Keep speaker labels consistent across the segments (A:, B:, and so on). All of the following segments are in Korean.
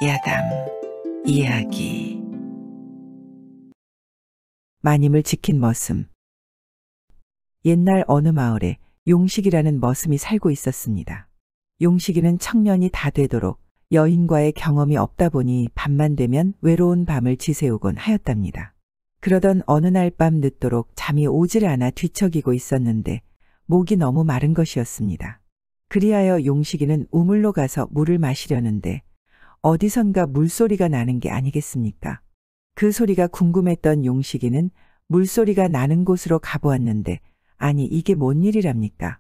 A: 야담 이야기. 마님을 지킨 머슴. 옛날 어느 마을에 용식이라는 머슴이 살고 있었습니다. 용식이는 청년이 다 되도록 여인과의 경험이 없다 보니 밤만 되면 외로운 밤을 지새우곤 하였답니다. 그러던 어느 날 밤 늦도록 잠이 오질 않아 뒤척이고 있었는데 목이 너무 마른 것이었습니다. 그리하여 용식이는 우물로 가서 물을 마시려는데 어디선가 물소리가 나는 게 아니겠습니까? 그 소리가 궁금했던 용식이는 물소리가 나는 곳으로 가보았는데 아니 이게 뭔 일이랍니까?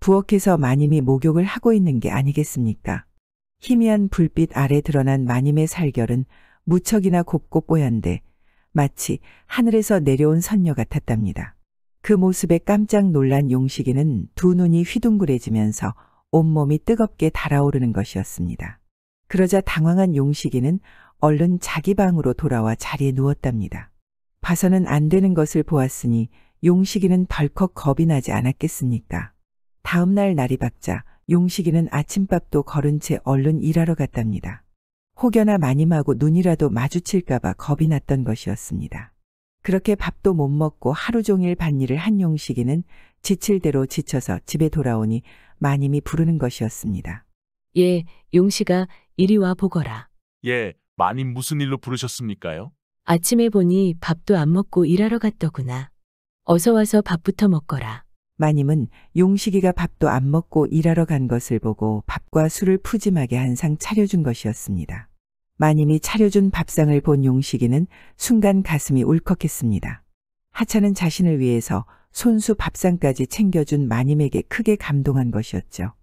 A: 부엌에서 마님이 목욕을 하고 있는 게 아니겠습니까? 희미한 불빛 아래 드러난 마님의 살결은 무척이나 곱고 뽀얀데 마치 하늘에서 내려온 선녀 같았답니다. 그 모습에 깜짝 놀란 용식이는 두 눈이 휘둥그레지면서 온몸이 뜨겁게 달아오르는 것이었습니다. 그러자 당황한 용식이는 얼른 자기 방으로 돌아와 자리에 누웠답니다. 봐서는 안 되는 것을 보았으니 용식이는 덜컥 겁이 나지 않았겠습니까? 다음 날 날이 밝자 용식이는 아침밥도 거른 채 얼른 일하러 갔답니다. 혹여나 마님하고 눈이라도 마주칠까봐 겁이 났던 것이었습니다. 그렇게 밥도 못 먹고 하루 종일 밭일을 한 용식이는 지칠 대로 지쳐서 집에 돌아오니 마님이 부르는 것이었습니다.
B: 예, 용식아, 이리 와 보거라.
C: 예, 마님 무슨 일로 부르셨습니까요?
B: 아침에 보니 밥도 안 먹고 일하러 갔더구나. 어서 와서 밥부터 먹거라.
A: 마님은 용식이가 밥도 안 먹고 일하러 간 것을 보고 밥과 술을 푸짐하게 한 상 차려준 것이었습니다. 마님이 차려준 밥상을 본 용식이는 순간 가슴이 울컥했습니다. 하찮은 자신을 위해서 손수 밥상까지 챙겨준 마님에게 크게 감동한 것이었죠.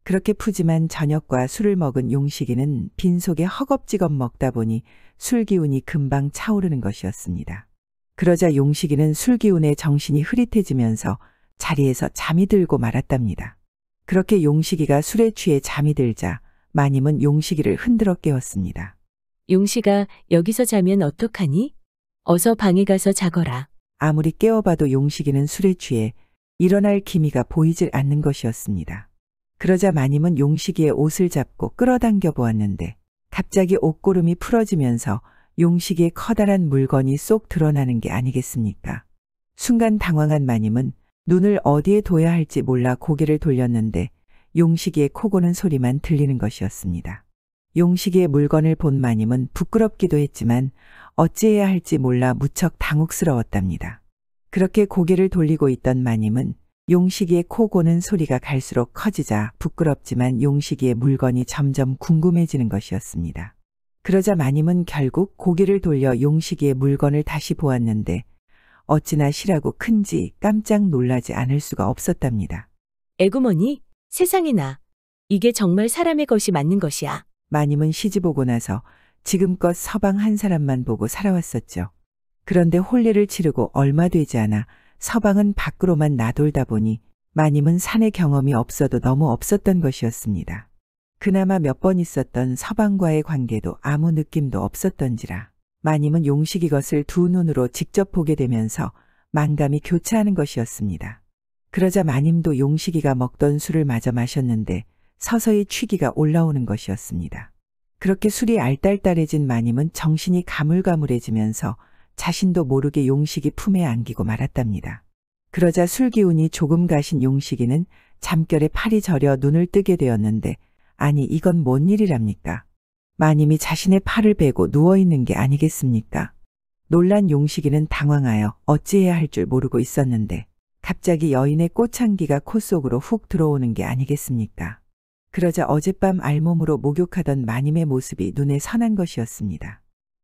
A: 그렇게 푸짐한 저녁과 술을 먹은 용식이는 빈속에 허겁지겁 먹다 보니 술 기운이 금방 차오르는 것이었습니다. 그러자 용식이는 술 기운에 정신이 흐릿해지면서 자리에서 잠이 들고 말았답니다. 그렇게 용식이가 술에 취해 잠이 들자 마님은 용식이를 흔들어 깨웠습니다.
B: 용식아, 여기서 자면 어떡하니? 어서 방에 가서 자거라.
A: 아무리 깨워봐도 용식이는 술에 취해 일어날 기미가 보이질 않는 것이었습니다. 그러자 마님은 용식이의 옷을 잡고 끌어당겨 보았는데 갑자기 옷고름이 풀어지면서 용식이의 커다란 물건이 쏙 드러나는 게 아니겠습니까? 순간 당황한 마님은 눈을 어디에 둬야 할지 몰라 고개를 돌렸는데 용식이의 코 고는 소리만 들리는 것이었습니다. 용식이의 물건을 본 마님은 부끄럽기도 했지만 어찌해야 할지 몰라 무척 당혹스러웠답니다. 그렇게 고개를 돌리고 있던 마님은 용식이의 코 고는 소리가 갈수록 커지자 부끄럽지만 용식이의 물건이 점점 궁금해지는 것이었습니다. 그러자 마님은 결국 고개를 돌려 용식이의 물건을 다시 보았는데 어찌나 실하고 큰지 깜짝 놀라지 않을 수가 없었답니다.
B: 에구머니, 세상에나. 이게 정말 사람의 것이 맞는 것이야.
A: 마님은 시집 오고 나서 지금껏 서방 한 사람만 보고 살아왔었죠. 그런데 혼례를 치르고 얼마 되지 않아 서방은 밖으로만 나돌다 보니 마님은 산의 경험이 없어도 너무 없었던 것이었습니다. 그나마 몇 번 있었던 서방과의 관계도 아무 느낌도 없었던지라 마님은 용식이 것을 두 눈으로 직접 보게 되면서 만감이 교차하는 것이었습니다. 그러자 마님도 용식이가 먹던 술을 마저 마셨는데 서서히 취기가 올라오는 것이었습니다. 그렇게 술이 알딸딸해진 마님은 정신이 가물가물해지면서 자신도 모르게 용식이 품에 안기고 말았답니다. 그러자 술 기운이 조금 가신 용식이는 잠결에 팔이 저려 눈을 뜨게 되었는데 아니 이건 뭔 일이랍니까? 마님이 자신의 팔을 베고 누워있는 게 아니겠습니까? 놀란 용식이는 당황하여 어찌해야 할 줄 모르고 있었는데 갑자기 여인의 꽃향기가 코 속으로 훅 들어오는 게 아니겠습니까? 그러자 어젯밤 알몸으로 목욕하던 마님의 모습이 눈에 선한 것이었습니다.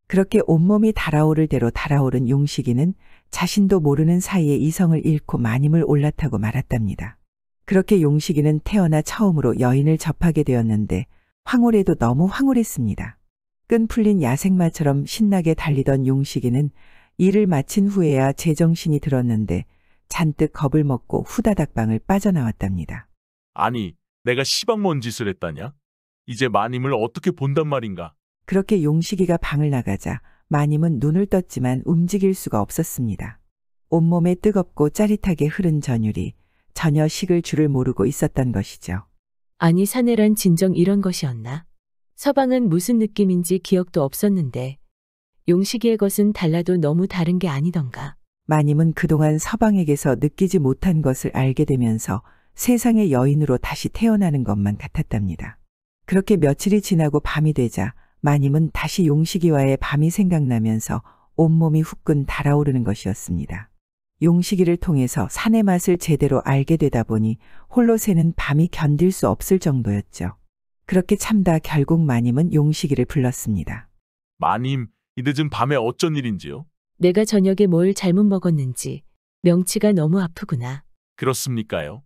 A: 그렇게 온몸이 달아오를 대로 달아오른 용식이는 자신도 모르는 사이에 이성을 잃고 마님을 올라타고 말았답니다. 그렇게 용식이는 태어나 처음으로 여인을 접하게 되었는데 황홀해도 너무 황홀했습니다. 끈 풀린 야생마처럼 신나게 달리던 용식이는 일을 마친 후에야 제정신이 들었는데 잔뜩 겁을 먹고 후다닥 방을 빠져나왔답니다.
C: 아니, 내가 시방 뭔 짓을 했다냐? 이제 마님을 어떻게 본단 말인가?
A: 그렇게 용식이가 방을 나가자 마님은 눈을 떴지만 움직일 수가 없었습니다. 온몸에 뜨겁고 짜릿하게 흐른 전율이 전혀 식을 줄을 모르고 있었던 것이죠.
B: 아니 사내란 진정 이런 것이었나? 서방은 무슨 느낌인지 기억도 없었는데 용식이의 것은 달라도 너무 다른 게 아니던가.
A: 마님은 그동안 서방에게서 느끼지 못한 것을 알게 되면서 세상의 여인으로 다시 태어나는 것만 같았답니다. 그렇게 며칠이 지나고 밤이 되자 마님은 다시 용식이와의 밤이 생각나면서 온몸이 후끈 달아오르는 것이었습니다. 용식이를 통해서 산의 맛을 제대로 알게 되다 보니 홀로 새는 밤이 견딜 수 없을 정도였죠. 그렇게 참다 결국 마님은 용식이를 불렀습니다.
C: 마님, 이 늦은 밤에 어쩐 일인지요?
B: 내가 저녁에 뭘 잘못 먹었는지 명치가 너무 아프구나.
C: 그렇습니까요?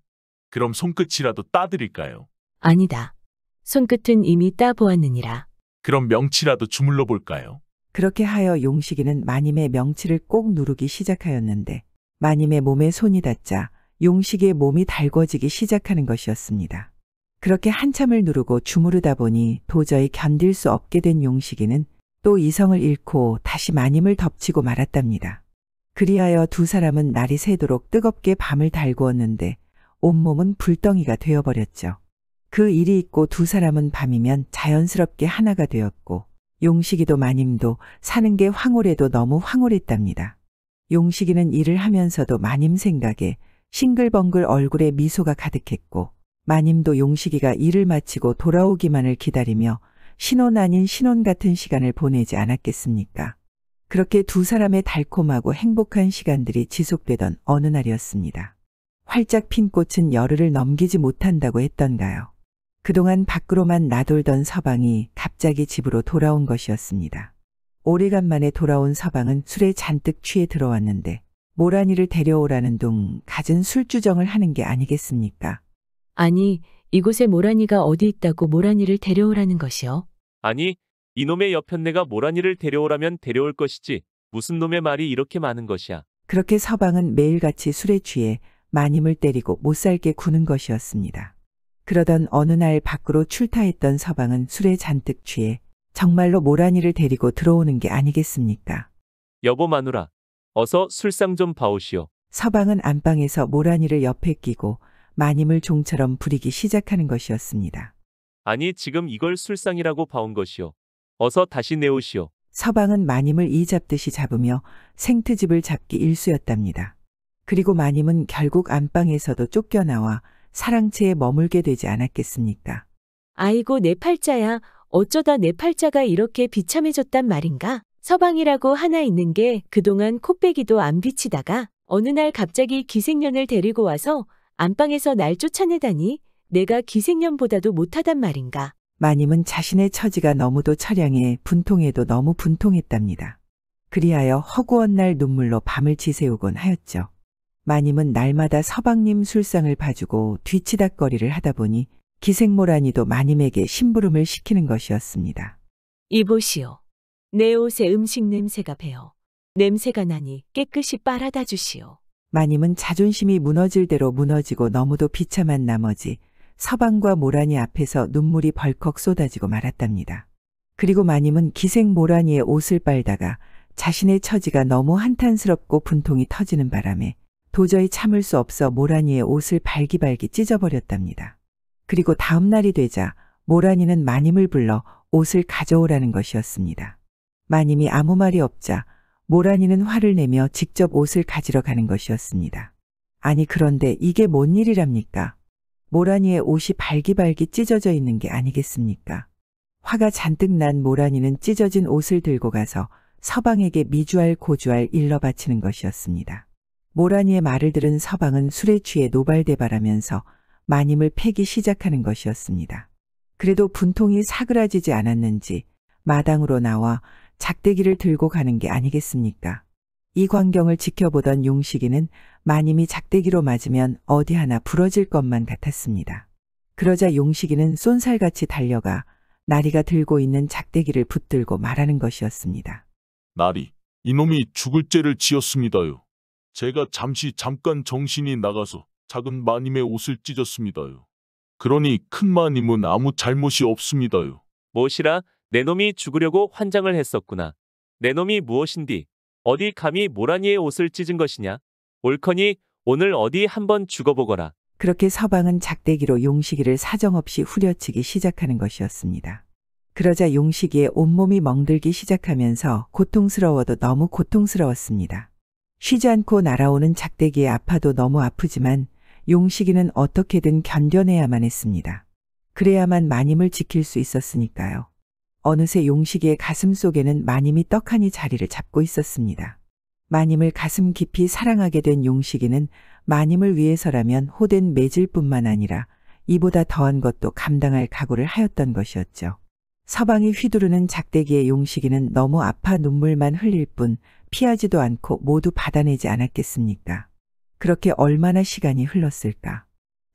C: 그럼 손끝이라도 따드릴까요?
B: 아니다. 손끝은 이미 따보았느니라.
C: 그럼 명치라도 주물러 볼까요?
A: 그렇게 하여 용식이는 마님의 명치를 꼭 누르기 시작하였는데 마님의 몸에 손이 닿자 용식이의 몸이 달궈지기 시작하는 것이었습니다. 그렇게 한참을 누르고 주무르다 보니 도저히 견딜 수 없게 된 용식이는 또 이성을 잃고 다시 마님을 덮치고 말았답니다. 그리하여 두 사람은 날이 새도록 뜨겁게 밤을 달구었는데 온몸은 불덩이가 되어버렸죠. 그 일이 있고 두 사람은 밤이면 자연스럽게 하나가 되었고 용식이도 마님도 사는 게 황홀해도 너무 황홀했답니다. 용식이는 일을 하면서도 마님 생각에 싱글벙글 얼굴에 미소가 가득했고 마님도 용식이가 일을 마치고 돌아오기만을 기다리며 신혼 아닌 신혼 같은 시간을 보내지 않았겠습니까? 그렇게 두 사람의 달콤하고 행복한 시간들이 지속되던 어느 날이었습니다. 활짝 핀 꽃은 열흘을 넘기지 못한다고 했던가요? 그동안 밖으로만 나돌던 서방이 갑자기 집으로 돌아온 것이었습니다. 오래간만에 돌아온 서방은 술에 잔뜩 취해 들어왔는데 모란이를 데려오라는 둥 갖은 술주정을 하는 게 아니겠습니까?
B: 아니, 이곳에 모란이가 어디 있다고 모란이를 데려오라는 것이요?
D: 아니, 이놈의 여편네가 모란이를 데려오라면 데려올 것이지 무슨 놈의 말이 이렇게 많은 것이야.
A: 그렇게 서방은 매일같이 술에 취해 마님을 때리고 못살게 구는 것이었습니다. 그러던 어느 날 밖으로 출타했던 서방은 술에 잔뜩 취해 정말로 모란이를 데리고 들어오는 게 아니겠습니까?
D: 여보 마누라, 어서 술상 좀 봐오시오.
A: 서방은 안방에서 모란이를 옆에 끼고 마님을 종처럼 부리기 시작하는 것이었습니다.
D: 아니, 지금 이걸 술상이라고 봐온 것이오. 어서 다시 내오시오.
A: 서방은 마님을 이 잡듯이 잡으며 생트집을 잡기 일쑤였답니다. 그리고 마님은 결국 안방에서도 쫓겨나와 사랑채에 머물게 되지 않았겠습니까?
B: 아이고 내 팔자야. 어쩌다 내 팔자가 이렇게 비참해졌단 말인가? 서방이라고 하나 있는 게 그동안 코빼기도 안 비치다가 어느 날 갑자기 기생년을 데리고 와서 안방에서 날 쫓아내다니 내가 기생년보다도 못하단 말인가?
A: 마님은 자신의 처지가 너무도 처량해 분통해도 너무 분통했답니다. 그리하여 허구한 날 눈물로 밤을 지새우곤 하였죠. 마님은 날마다 서방님 술상을 봐주고 뒤치닥거리를 하다 보니 기생모란이도 마님에게 심부름을 시키는 것이었습니다.
B: 이보시오. 내 옷에 음식 냄새가 배어. 냄새가 나니 깨끗이 빨아다 주시오.
A: 마님은 자존심이 무너질 대로 무너지고 너무도 비참한 나머지 서방과 모란이 앞에서 눈물이 벌컥 쏟아지고 말았답니다. 그리고 마님은 기생 모란이의 옷을 빨다가 자신의 처지가 너무 한탄스럽고 분통이 터지는 바람에 도저히 참을 수 없어 모란이의 옷을 발기발기 찢어버렸답니다. 그리고 다음 날이 되자 모란이는 마님을 불러 옷을 가져오라는 것이었습니다. 마님이 아무 말이 없자 모란이는 화를 내며 직접 옷을 가지러 가는 것이었습니다. 아니 그런데 이게 뭔 일이랍니까? 모란이의 옷이 발기발기 찢어져 있는 게 아니겠습니까? 화가 잔뜩 난 모란이는 찢어진 옷을 들고 가서 서방에게 미주알 고주알 일러 바치는 것이었습니다. 모란이의 말을 들은 서방은 술에 취해 노발대발하면서 마님을 패기 시작하는 것이었습니다. 그래도 분통이 사그라지지 않았는지 마당으로 나와 작대기를 들고 가는 게 아니겠습니까? 이 광경을 지켜보던 용식이는 마님이 작대기로 맞으면 어디 하나 부러질 것만 같았습니다. 그러자 용식이는 쏜살같이 달려가 나리가 들고 있는 작대기를 붙들고 말하는 것이었습니다.
C: 나리, 이놈이 죽을 죄를 지었습니다요. 제가 잠깐 정신이 나가서 작은 마님의 옷을 찢었습니다요. 그러니 큰 마님은 아무 잘못이 없습니다요.
D: 무엇이라? 내 놈이 죽으려고 환장을 했었구나. 내 놈이 무엇인디? 어디 감히 모란이의 옷을 찢은 것이냐? 옳거니 오늘 어디 한번 죽어보거라.
A: 그렇게 서방은 작대기로 용식이를 사정없이 후려치기 시작하는 것이었습니다. 그러자 용식이의 온몸이 멍들기 시작하면서 고통스러워도 너무 고통스러웠습니다. 쉬지 않고 날아오는 작대기의 아파도 너무 아프지만 용식이는 어떻게든 견뎌내야만 했습니다. 그래야만 마님을 지킬 수 있었으니까요. 어느새 용식이의 가슴 속에는 마님이 떡하니 자리를 잡고 있었습니다. 마님을 가슴 깊이 사랑하게 된 용식이는 마님을 위해서라면 호된 매질 뿐만 아니라 이보다 더한 것도 감당할 각오를 하였던 것이었죠. 서방이 휘두르는 작대기에 용식이는 너무 아파 눈물만 흘릴 뿐 피하지도 않고 모두 받아내지 않았겠습니까? 그렇게 얼마나 시간이 흘렀을까?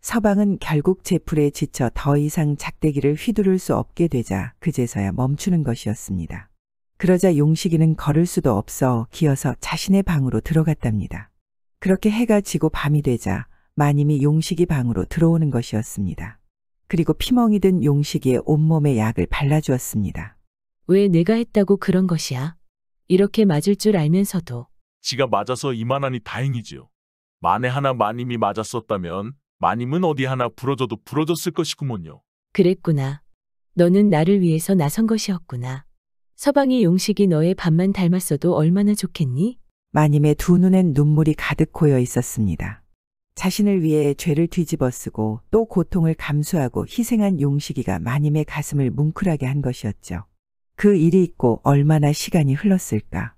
A: 서방은 결국 제풀에 지쳐 더 이상 작대기를 휘두를 수 없게 되자 그제서야 멈추는 것이었습니다. 그러자 용식이는 걸을 수도 없어 기어서 자신의 방으로 들어갔답니다. 그렇게 해가 지고 밤이 되자 마님이 용식이 방으로 들어오는 것이었습니다. 그리고 피멍이 든 용식이의 온몸에 약을 발라주었습니다.
B: 왜 내가 했다고 그런 것이야? 이렇게 맞을 줄 알면서도.
C: 지가 맞아서 이만하니 다행이지요. 만에 하나 마님이 맞았었다면 마님은 어디 하나 부러져도 부러졌을 것이구먼요.
B: 그랬구나. 너는 나를 위해서 나선 것이었구나. 서방이 용식이 너의 밥만 닮았어도 얼마나 좋겠니?
A: 마님의 두 눈엔 눈물이 가득 고여 있었습니다. 자신을 위해 죄를 뒤집어쓰고 또 고통을 감수하고 희생한 용식이가 마님의 가슴을 뭉클하게 한 것이었죠. 그 일이 있고 얼마나 시간이 흘렀을까.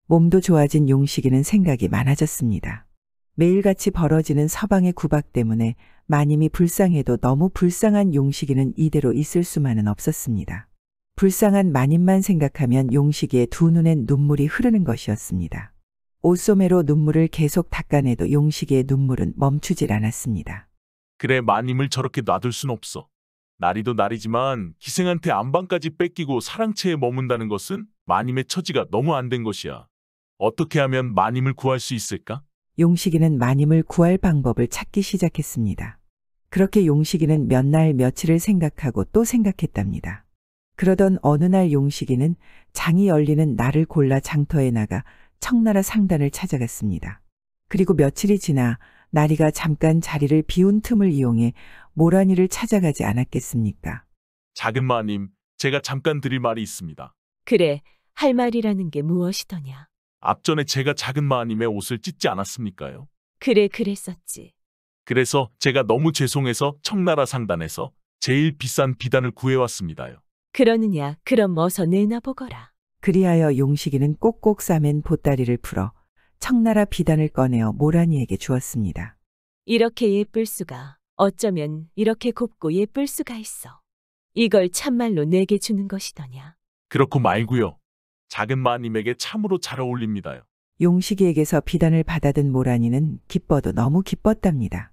A: 몸도 좋아진 용식이는 생각이 많아졌습니다. 매일같이 벌어지는 서방의 구박 때문에 마님이 불쌍해도 너무 불쌍한 용식이는 이대로 있을 수만은 없었습니다. 불쌍한 마님만 생각하면 용식이의 두 눈엔 눈물이 흐르는 것이었습니다. 옷소매로 눈물을 계속 닦아내도 용식이의 눈물은 멈추질 않았습니다.
C: 그래 마님을 저렇게 놔둘 순 없어. 날이도 날이지만 기생한테 안방까지 뺏기고 사랑채에 머문다는 것은 마님의 처지가 너무 안 된 것이야. 어떻게 하면 마님을 구할 수 있을까?
A: 용식이는 마님을 구할 방법을 찾기 시작했습니다. 그렇게 용식이는 몇 날 며칠을 생각하고 또 생각했답니다. 그러던 어느 날 용식이는 장이 열리는 날을 골라 장터에 나가 청나라 상단을 찾아갔습니다. 그리고 며칠이 지나 나리가 잠깐 자리를 비운 틈을 이용해 모란이를 찾아가지 않았겠습니까?
C: 작은 마님, 제가 잠깐 드릴 말이 있습니다.
B: 그래, 할 말이라는 게 무엇이더냐?
C: 앞전에 제가 작은 마님의 옷을 찢지 않았습니까요?
B: 그래, 그랬었지.
C: 그래서 제가 너무 죄송해서 청나라 상단에서 제일 비싼 비단을 구해왔습니다요.
B: 그러느냐, 그럼 어서 내놔보거라.
A: 그리하여 용식이는 꼭꼭 싸맨 보따리를 풀어 청나라 비단을 꺼내어 모란이에게 주었습니다.
B: 이렇게 예쁠 수가, 어쩌면 이렇게 곱고 예쁠 수가 있어. 이걸 참말로 내게 주는 것이더냐.
C: 그렇고 말고요. 작은 마님에게 참으로 잘 어울립니다요.
A: 용식이에게서 비단을 받아든 모란이는 기뻐도 너무 기뻤답니다.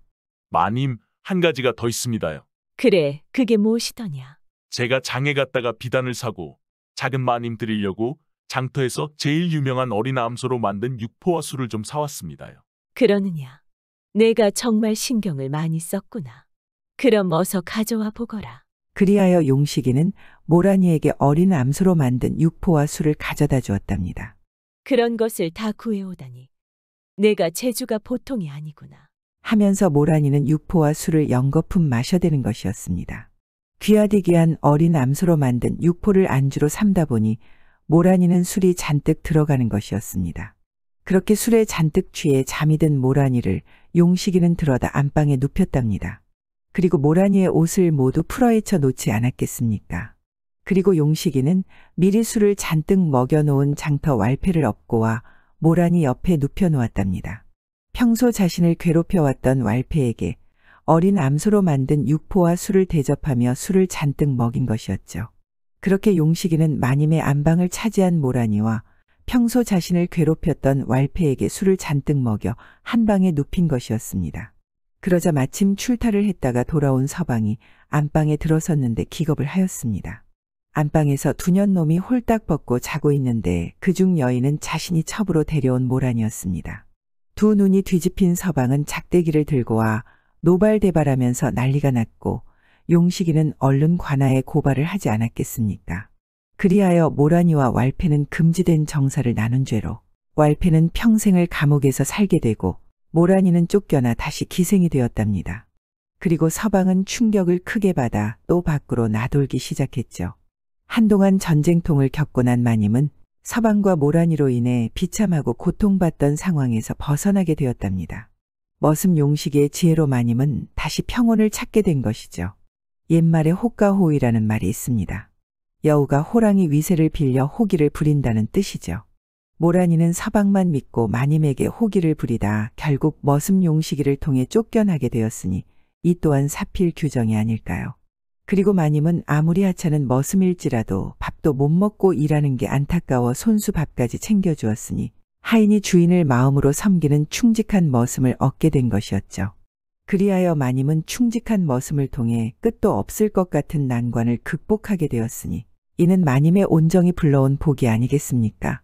C: 마님, 한 가지가 더 있습니다요.
B: 그래, 그게 무엇이더냐.
C: 제가 장에 갔다가 비단을 사고 작은 마님 드리려고 장터에서 제일 유명한 어린 암소로 만든 육포와 술을 좀 사왔습니다요.
B: 그러느냐. 내가 정말 신경을 많이 썼구나. 그럼 어서 가져와 보거라.
A: 그리하여 용식이는 모란이에게 어린 암소로 만든 육포와 술을 가져다 주었답니다.
B: 그런 것을 다 구해오다니. 내가 재주가 보통이 아니구나.
A: 하면서 모란이는 육포와 술을 연거품 마셔대는 것이었습니다. 귀하디 귀한 어린 암소로 만든 육포를 안주로 삼다 보니 모란이는 술이 잔뜩 들어가는 것이었습니다. 그렇게 술에 잔뜩 취해 잠이 든 모란이를 용식이는 들어다 안방에 눕혔답니다. 그리고 모란이의 옷을 모두 풀어헤쳐 놓지 않았겠습니까? 그리고 용식이는 미리 술을 잔뜩 먹여놓은 장터 왈패를 업고 와 모란이 옆에 눕혀놓았답니다. 평소 자신을 괴롭혀왔던 왈패에게 어린 암소로 만든 육포와 술을 대접하며 술을 잔뜩 먹인 것이었죠. 그렇게 용식이는 마님의 안방을 차지한 모란이와 평소 자신을 괴롭혔던 왈패에게 술을 잔뜩 먹여 한 방에 눕힌 것이었습니다. 그러자 마침 출타를 했다가 돌아온 서방이 안방에 들어섰는데 기겁을 하였습니다. 안방에서 두년놈이 홀딱 벗고 자고 있는데 그중 여인은 자신이 첩으로 데려온 모란이었습니다. 두 눈이 뒤집힌 서방은 작대기를 들고 와 노발대발하면서 난리가 났고 용식이는 얼른 관아에 고발을 하지 않았겠습니까? 그리하여 모란이와 왈패는 금지된 정사를 나눈 죄로 왈패는 평생을 감옥에서 살게 되고 모란이는 쫓겨나 다시 기생이 되었답니다. 그리고 서방은 충격을 크게 받아 또 밖으로 나돌기 시작했죠. 한동안 전쟁통을 겪고 난 마님은 서방과 모란이로 인해 비참하고 고통받던 상황에서 벗어나게 되었답니다. 머슴 용식의 지혜로 마님은 다시 평온을 찾게 된 것이죠. 옛말에 호가호위라는 말이 있습니다. 여우가 호랑이 위세를 빌려 호기를 부린다는 뜻이죠. 모란이는 서방만 믿고 마님에게 호기를 부리다 결국 머슴 용식이를 통해 쫓겨나게 되었으니 이 또한 사필 규정이 아닐까요? 그리고 마님은 아무리 하찮은 머슴일지라도 밥도 못 먹고 일하는 게 안타까워 손수 밥까지 챙겨주었으니 하인이 주인을 마음으로 섬기는 충직한 머슴을 얻게 된 것이었죠. 그리하여 마님은 충직한 머슴을 통해 끝도 없을 것 같은 난관을 극복하게 되었으니 이는 마님의 온정이 불러온 복이 아니겠습니까?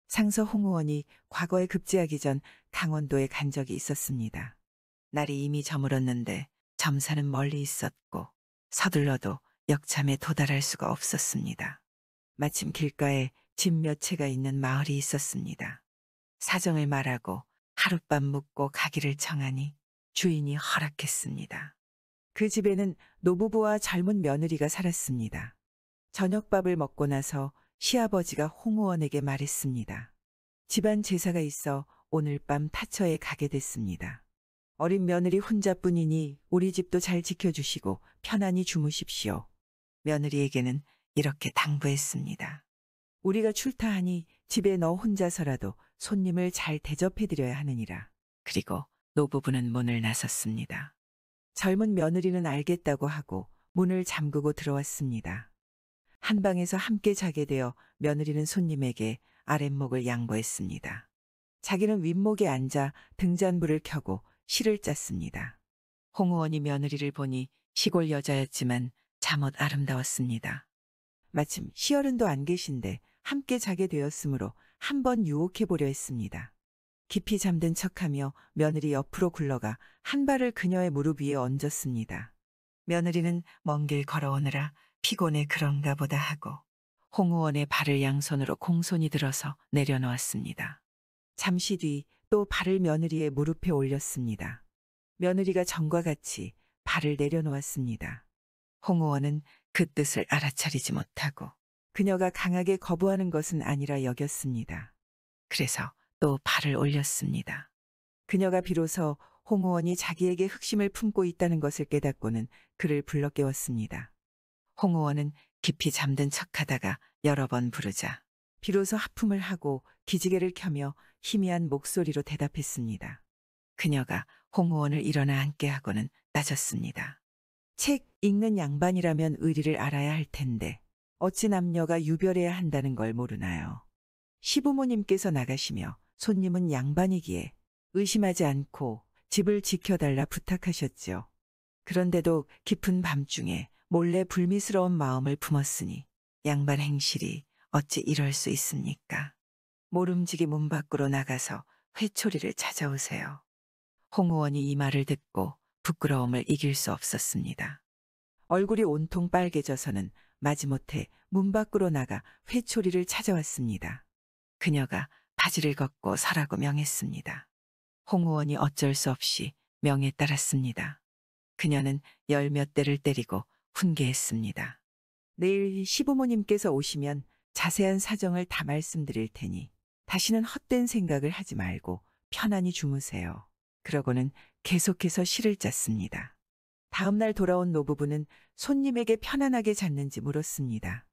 A: 상서 홍우원이 과거에 급제하기 전 강원도에 간 적이 있었습니다. 날이 이미 저물었는데 점사는 멀리 있었고 서둘러도 역참에 도달할 수가 없었습니다. 마침 길가에 집 몇 채가 있는 마을이 있었습니다. 사정을 말하고 하룻밤 묵고 가기를 청하니 주인이 허락했습니다. 그 집에는 노부부와 젊은 며느리가 살았습니다. 저녁밥을 먹고 나서 시아버지가 홍우원에게 말했습니다. 집안 제사가 있어 오늘 밤 타처에 가게 됐습니다. 어린 며느리 혼자뿐이니 우리 집도 잘 지켜주시고 편안히 주무십시오. 며느리에게는 이렇게 당부했습니다. 우리가 출타하니 집에 너 혼자서라도 손님을 잘 대접해드려야 하느니라. 그리고 노부부는 문을 나섰습니다. 젊은 며느리는 알겠다고 하고 문을 잠그고 들어왔습니다. 한 방에서 함께 자게 되어 며느리는 손님에게 아랫목을 양보했습니다. 자기는 윗목에 앉아 등잔불을 켜고 시를 짰습니다. 홍우원이 며느리를 보니 시골 여자였지만 잠옷 아름다웠습니다. 마침 시어른도 안 계신데 함께 자게 되었으므로 한번 유혹해 보려 했습니다. 깊이 잠든 척하며 며느리 옆으로 굴러가 한 발을 그녀의 무릎 위에 얹었습니다. 며느리는 먼 길 걸어오느라 피곤해 그런가 보다 하고 홍우원의 발을 양손으로 공손히 들어서 내려놓았습니다. 잠시 뒤 또 발을 며느리의 무릎에 올렸습니다. 며느리가 전과 같이 발을 내려놓았습니다. 홍우원은 그 뜻을 알아차리지 못하고 그녀가 강하게 거부하는 것은 아니라 여겼습니다. 그래서 또 발을 올렸습니다. 그녀가 비로소 홍우원이 자기에게 흑심을 품고 있다는 것을 깨닫고는 그를 불러 깨웠습니다. 홍우원은 깊이 잠든 척하다가 여러 번 부르자 비로소 하품을 하고 기지개를 켜며 희미한 목소리로 대답했습니다. 그녀가 홍우원을 일어나 앉게 하고는 따졌습니다. 책 읽는 양반이라면 의리를 알아야 할 텐데 어찌 남녀가 유별해야 한다는 걸 모르나요? 시부모님께서 나가시며 손님은 양반이기에 의심하지 않고 집을 지켜달라 부탁하셨죠. 그런데도 깊은 밤중에 몰래 불미스러운 마음을 품었으니 양반 행실이 어찌 이럴 수 있습니까? 모름지기 문 밖으로 나가서 회초리를 찾아오세요. 홍우원이 이 말을 듣고 부끄러움을 이길 수 없었습니다. 얼굴이 온통 빨개져서는 마지못해 문 밖으로 나가 회초리를 찾아왔습니다. 그녀가 바지를 걷고 서라고 명했습니다. 홍우원이 어쩔 수 없이 명에 따랐습니다. 그녀는 열 몇 대를 때리고 훈계했습니다. 내일 시부모님께서 오시면 자세한 사정을 다 말씀드릴 테니 다시는 헛된 생각을 하지 말고 편안히 주무세요. 그러고는 계속해서 시를 짰습니다. 다음 날 돌아온 노부부는 손님에게 편안하게 잤는지 물었습니다.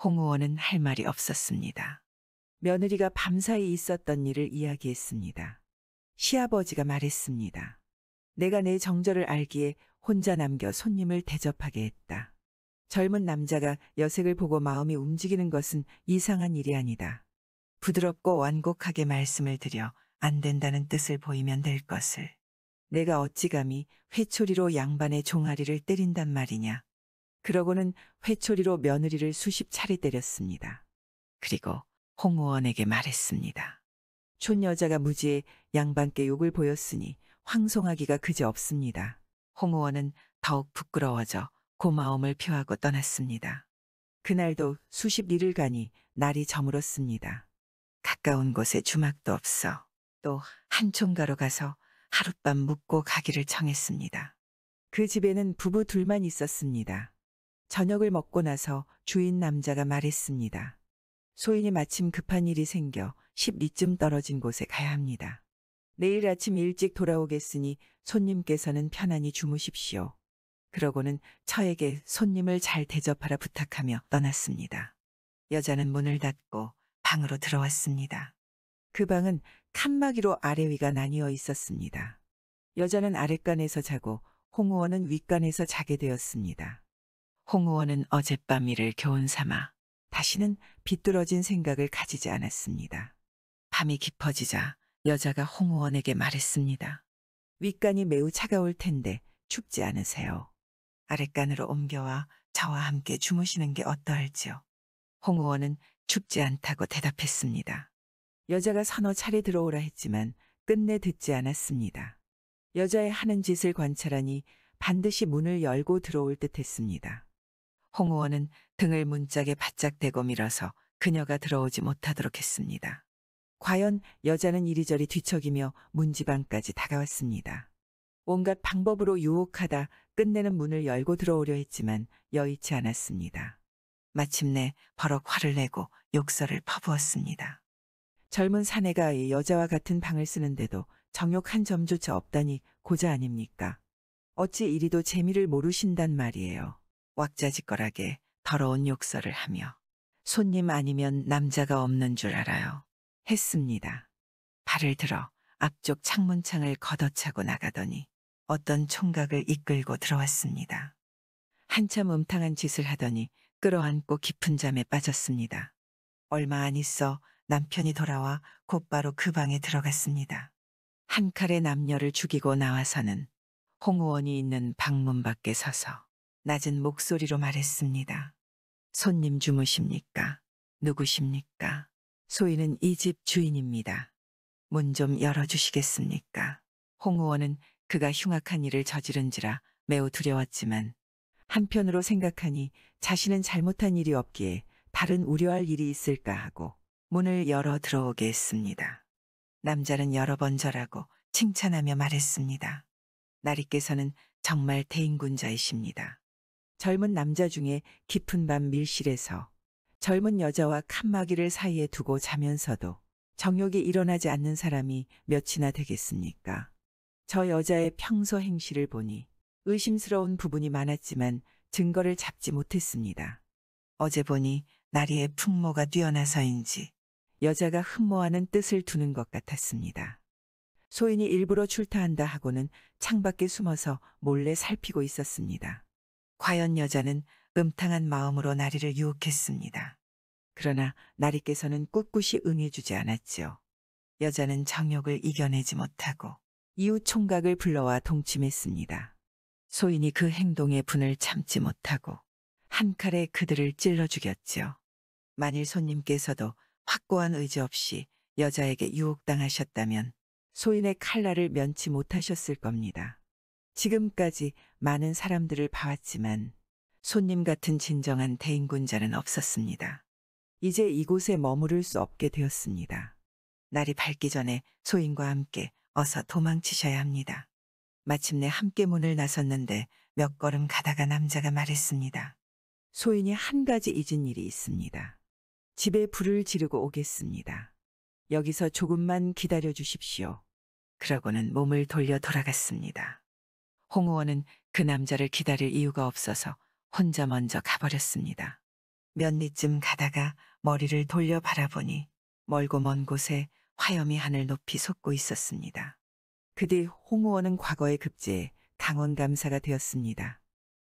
A: 홍우원은 할 말이 없었습니다. 며느리가 밤사이 있었던 일을 이야기했습니다. 시아버지가 말했습니다. 내가 내 정절을 알기에 혼자 남겨 손님을 대접하게 했다. 젊은 남자가 여색을 보고 마음이 움직이는 것은 이상한 일이 아니다. 부드럽고 완곡하게 말씀을 드려 안 된다는 뜻을 보이면 될 것을. 내가 어찌 감히 회초리로 양반의 종아리를 때린단 말이냐. 그러고는 회초리로 며느리를 수십 차례 때렸습니다. 그리고 홍우원에게 말했습니다. 촌여자가 무지에 양반께 욕을 보였으니 황송하기가 그지없습니다. 홍우원은 더욱 부끄러워져 고마움을 표하고 떠났습니다. 그날도 수십 리를 가니 날이 저물었습니다. 가까운 곳에 주막도 없어 또 한 총가로 가서 하룻밤 묵고 가기를 청했습니다. 그 집에는 부부 둘만 있었습니다. 저녁을 먹고 나서 주인 남자가 말했습니다. 소인이 마침 급한 일이 생겨 10리쯤 떨어진 곳에 가야 합니다. 내일 아침 일찍 돌아오겠으니 손님께서는 편안히 주무십시오. 그러고는 저에게 손님을 잘 대접하라 부탁하며 떠났습니다. 여자는 문을 닫고 방으로 들어왔습니다. 그 방은 칸막이로 아래 위가 나뉘어 있었습니다. 여자는 아랫간에서 자고 홍의원은 윗간에서 자게 되었습니다. 홍의원은 어젯밤 일을 교훈 삼아 다시는 비뚤어진 생각을 가지지 않았습니다. 밤이 깊어지자 여자가 홍의원에게 말했습니다. 윗간이 매우 차가울 텐데 춥지 않으세요? 아랫간으로 옮겨와 저와 함께 주무시는 게 어떠할지요? 홍의원은 춥지 않다고 대답했습니다. 여자가 서너 차례 들어오라 했지만 끝내 듣지 않았습니다. 여자의 하는 짓을 관찰하니 반드시 문을 열고 들어올 듯 했습니다. 홍의원은 등을 문짝에 바짝 대고 밀어서 그녀가 들어오지 못하도록 했습니다. 과연 여자는 이리저리 뒤척이며 문지방까지 다가왔습니다. 온갖 방법으로 유혹하다 끝내는 문을 열고 들어오려 했지만 여의치 않았습니다. 마침내 버럭 화를 내고 욕설을 퍼부었습니다. 젊은 사내가 여자와 같은 방을 쓰는데도 정욕 한 점조차 없다니 고자 아닙니까? 어찌 이리도 재미를 모르신단 말이에요. 왁자지껄하게 더러운 욕설을 하며 손님 아니면 남자가 없는 줄 알아요. 했습니다. 발을 들어 앞쪽 창문창을 걷어차고 나가더니 어떤 총각을 이끌고 들어왔습니다. 한참 음탕한 짓을 하더니 끌어안고 깊은 잠에 빠졌습니다. 얼마 안 있어 남편이 돌아와 곧바로 그 방에 들어갔습니다. 한 칼에 남녀를 죽이고 나와서는 홍의원이 있는 방문 밖에 서서 낮은 목소리로 말했습니다. 손님 주무십니까? 누구십니까? 소인은 이 집 주인입니다. 문 좀 열어주시겠습니까? 홍의원은 그가 흉악한 일을 저지른지라 매우 두려웠지만 한편으로 생각하니 자신은 잘못한 일이 없기에 다른 우려할 일이 있을까 하고 문을 열어 들어오게 했습니다. 남자는 여러 번 절하고 칭찬하며 말했습니다. 나리께서는 정말 대인군자이십니다. 젊은 남자 중에 깊은 밤 밀실에서 젊은 여자와 칸막이를 사이에 두고 자면서도 정욕이 일어나지 않는 사람이 몇이나 되겠습니까? 저 여자의 평소 행실을 보니 의심스러운 부분이 많았지만 증거를 잡지 못했습니다. 어제 보니 나리의 풍모가 뛰어나서인지 여자가 흠모하는 뜻을 두는 것 같았습니다. 소인이 일부러 출타한다 하고는 창밖에 숨어서 몰래 살피고 있었습니다. 과연 여자는 음탕한 마음으로 나리를 유혹했습니다. 그러나 나리께서는 꿋꿋이 응해주지 않았지요. 여자는 정욕을 이겨내지 못하고 이웃 총각을 불러와 동침했습니다. 소인이 그 행동의 분을 참지 못하고 한 칼에 그들을 찔러 죽였지요. 만일 손님께서도 확고한 의지 없이 여자에게 유혹당하셨다면 소인의 칼날을 면치 못하셨을 겁니다. 지금까지 많은 사람들을 봐왔지만 손님 같은 진정한 대인군자는 없었습니다. 이제 이곳에 머무를 수 없게 되었습니다. 날이 밝기 전에 소인과 함께 어서 도망치셔야 합니다. 마침내 함께 문을 나섰는데 몇 걸음 가다가 남자가 말했습니다. 소인이 한 가지 잊은 일이 있습니다. 집에 불을 지르고 오겠습니다. 여기서 조금만 기다려 주십시오. 그러고는 몸을 돌려 돌아갔습니다. 홍의원은 그 남자를 기다릴 이유가 없어서 혼자 먼저 가버렸습니다. 몇 리쯤 가다가 머리를 돌려 바라보니 멀고 먼 곳에 화염이 하늘 높이 솟고 있었습니다. 그 뒤 홍의원은 과거에 급제해 강원감사가 되었습니다.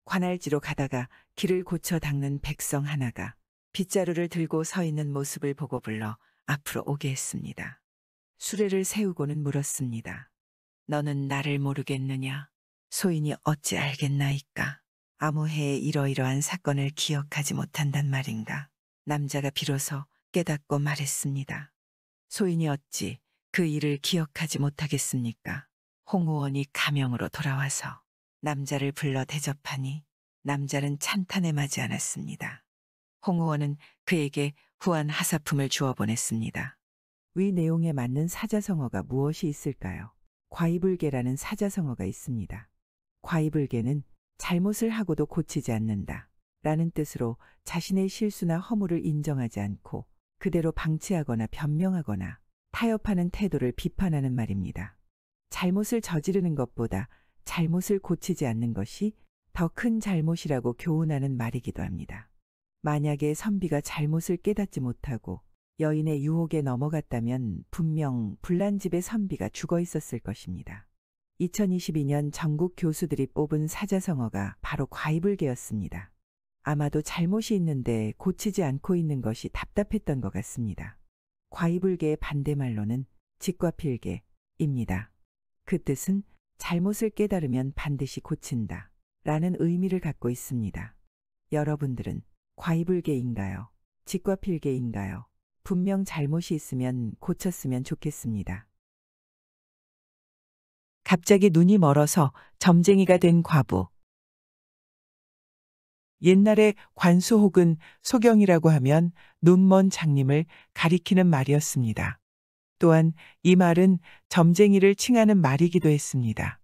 A: 관할지로 가다가 길을 고쳐 닦는 백성 하나가 빗자루를 들고 서 있는 모습을 보고 불러 앞으로 오게 했습니다. 수레를 세우고는 물었습니다. 너는 나를 모르겠느냐? 소인이 어찌 알겠나이까? 아무 해에 이러이러한 사건을 기억하지 못한단 말인가? 남자가 비로소 깨닫고 말했습니다. 소인이 어찌 그 일을 기억하지 못하겠습니까? 홍의원이 가명으로 돌아와서 남자를 불러 대접하니 남자는 찬탄에 맞지 않았습니다. 홍의원은 그에게 후한 하사품을 주어 보냈습니다. 위 내용에 맞는 사자성어가 무엇이 있을까요? 과이불개라는 사자성어가 있습니다. 과이불개는 잘못을 하고도 고치지 않는다 라는 뜻으로 자신의 실수나 허물을 인정하지 않고 그대로 방치하거나 변명하거나 타협하는 태도를 비판하는 말입니다. 잘못을 저지르는 것보다 잘못을 고치지 않는 것이 더 큰 잘못이라고 교훈하는 말이기도 합니다. 만약에 선비가 잘못을 깨닫지 못하고 여인의 유혹에 넘어갔다면 분명 불난집의 선비가 죽어 있었을 것입니다. 2022년 전국 교수들이 뽑은 사자성어가 바로 과이불개였습니다. 아마도 잘못이 있는데 고치지 않고 있는 것이 답답했던 것 같습니다. 과이불개의 반대말로는 직과필개입니다. 그 뜻은 잘못을 깨달으면 반드시 고친다 라는 의미를 갖고 있습니다. 여러분들은 과이불개인가요? 직과필개인가요? 분명 잘못이 있으면 고쳤으면 좋겠습니다. 갑자기 눈이 멀어서 점쟁이가 된 과부. 옛날에 관수 혹은 소경이라고 하면 눈먼 장님을 가리키는 말이었습니다. 또한 이 말은 점쟁이를 칭하는 말이기도 했습니다.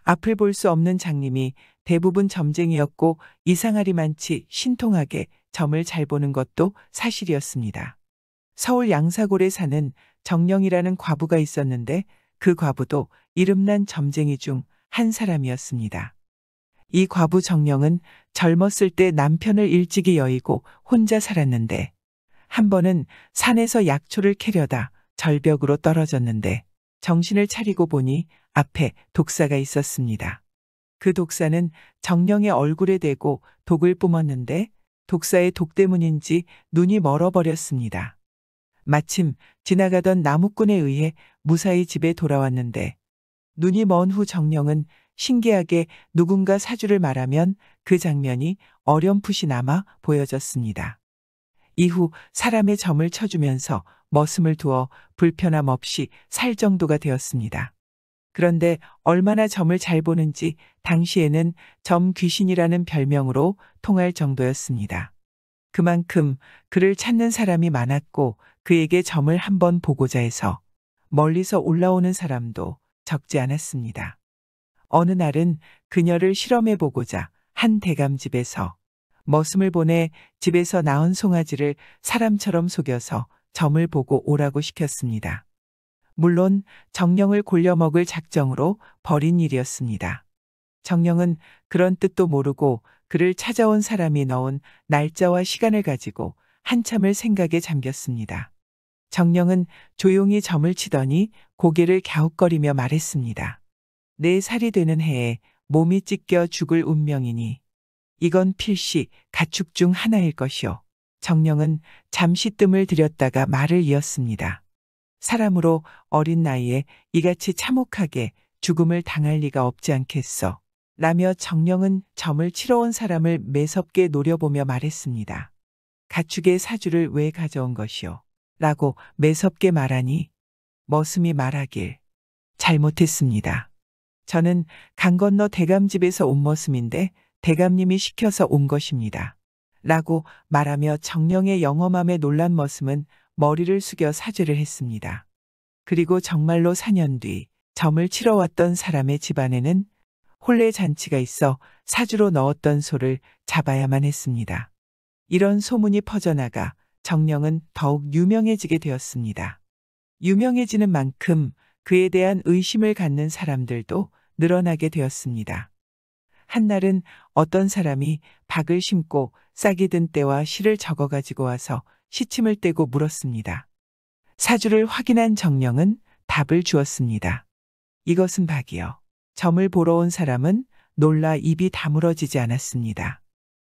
A: 앞을 볼 수 없는 장님이 대부분 점쟁이였고 이상하리만치 신통하게 점을 잘 보는 것도 사실이었습니다. 서울 양사골에 사는 정령이라는 과부가 있었는데 그 과부도 이름난 점쟁이 중 한 사람이었습니다. 이 과부 정령은 젊었을 때 남편을 일찍이 여의고 혼자 살았는데 한 번은 산에서 약초를 캐려다 절벽으로 떨어졌는데 정신을 차리고 보니 앞에 독사가 있었습니다. 그 독사는 정령의 얼굴에 대고 독을 뿜었는데 독사의 독 때문인지 눈이 멀어버렸습니다. 마침 지나가던 나무꾼에 의해 무사히 집에 돌아왔는데 눈이 먼 후 정령은 신기하게 누군가 사주를 말하면 그 장면이 어렴풋이 남아 보여졌습니다. 이후 사람의 점을 쳐주면서 머슴을 두어 불편함 없이 살 정도가 되었습니다. 그런데 얼마나 점을 잘 보는지 당시에는 점 귀신이라는 별명으로 통할 정도였습니다. 그만큼 그를 찾는 사람이 많았고 그에게 점을 한번 보고자 해서 멀리서 올라오는 사람도 적지 않았습니다. 어느 날은 그녀를 실험해 보고자 한 대감집에서 머슴을 보내 집에서 낳은 송아지를 사람처럼 속여서 점을 보고 오라고 시켰습니다. 물론 정령을 골려먹을 작정으로 벌인 일이었습니다. 정령은 그런 뜻도 모르고 그를 찾아온 사람이 넣은 날짜와 시간을 가지고 한참을 생각에 잠겼습니다. 정령은 조용히 점을 치더니 고개를 갸웃거리며 말했습니다. 4살이 되는 해에 몸이 찢겨 죽을 운명이니 이건 필시 가축 중 하나일 것이오. 정령은 잠시 뜸을 들였다가 말을 이었습니다. 사람으로 어린 나이에 이같이 참혹하게 죽음을 당할 리가 없지 않겠어. 라며 정령은 점을 치러 온 사람을 매섭게 노려보며 말했습니다. 가축의 사주를 왜 가져온 것이오? 라고 매섭게 말하니 머슴이 말하길 잘못했습니다. 저는 강 건너 대감집에서 온 머슴인데 대감님이 시켜서 온 것입니다. 라고 말하며 정령의 영험함에 놀란 머슴은 머리를 숙여 사죄를 했습니다. 그리고 정말로 4년 뒤 점을 치러 왔던 사람의 집안에는 혼례 잔치가 있어 사주로 넣었던 소를 잡아야만 했습니다. 이런 소문이 퍼져나가 정령은 더욱 유명해지게 되었습니다. 유명해지는 만큼 그에 대한 의심을 갖는 사람들도 늘어나게 되었습니다. 한날은 어떤 사람이 박을 심고 싹이 든 때와 실을 적어 가지고 와서 시침을 떼고 물었습니다. 사주를 확인한 정령은 답을 주었습니다. 이것은 박이요. 점을 보러 온 사람은 놀라 입이 다물어지지 않았습니다.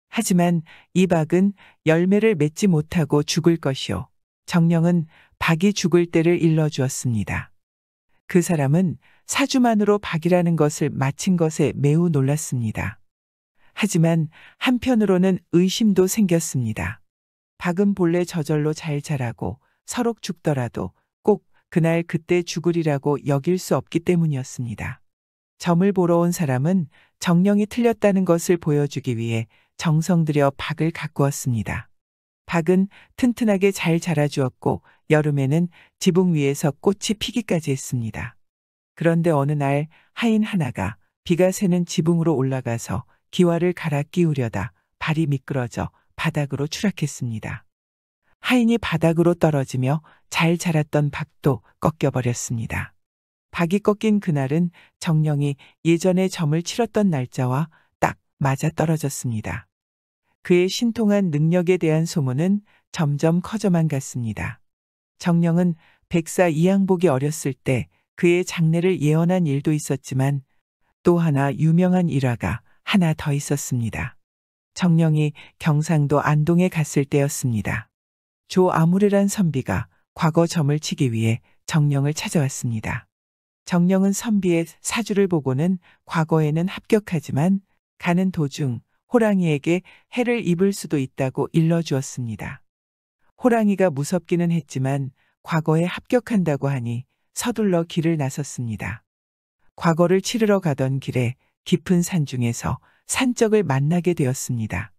A: 하지만 이 박은 열매를 맺지 못하고 죽을 것이요. 정령은 박이 죽을 때를 일러주었습니다. 그 사람은 사주만으로 박이라는 것을 마친 것에 매우 놀랐습니다. 하지만 한편으로는 의심도 생겼습니다. 박은 본래 저절로 잘 자라고 서록 죽더라도 꼭 그날 그때 죽으리라고 여길 수 없기 때문이었습니다. 점을 보러 온 사람은 정령이 틀렸다는 것을 보여주기 위해 정성 들여 박을 갖고 왔습니다. 박은 튼튼하게 잘 자라주었고 여름에는 지붕 위에서 꽃이 피기까지 했습니다. 그런데 어느 날 하인 하나가 비가 새는 지붕으로 올라가서 기와를 갈아 끼우려다 발이 미끄러져 바닥으로 추락했습니다. 하인이 바닥으로 떨어지며 잘 자랐던 박도 꺾여버렸습니다. 박이 꺾인 그날은 정령이 예전에 점을 치렀던 날짜와 딱 맞아 떨어졌습니다. 그의 신통한 능력에 대한 소문은 점점 커져만 갔습니다. 정령은 백사 이항복이 어렸을 때 그의 장래를 예언한 일도 있었지만 또 하나 유명한 일화가 하나 더 있었습니다. 정령이 경상도 안동에 갔을 때였습니다. 조아무래란 선비가 과거 점을 치기 위해 정령을 찾아왔습니다. 정령은 선비의 사주를 보고는 과거에는 합격하지만 가는 도중 호랑이에게 해를 입을 수도 있다고 일러주었습니다. 호랑이가 무섭기는 했지만 과거에 합격한다고 하니 서둘러 길을 나섰습니다. 과거를 치르러 가던 길에 깊은 산 중에서 산적을 만나게 되었습니다.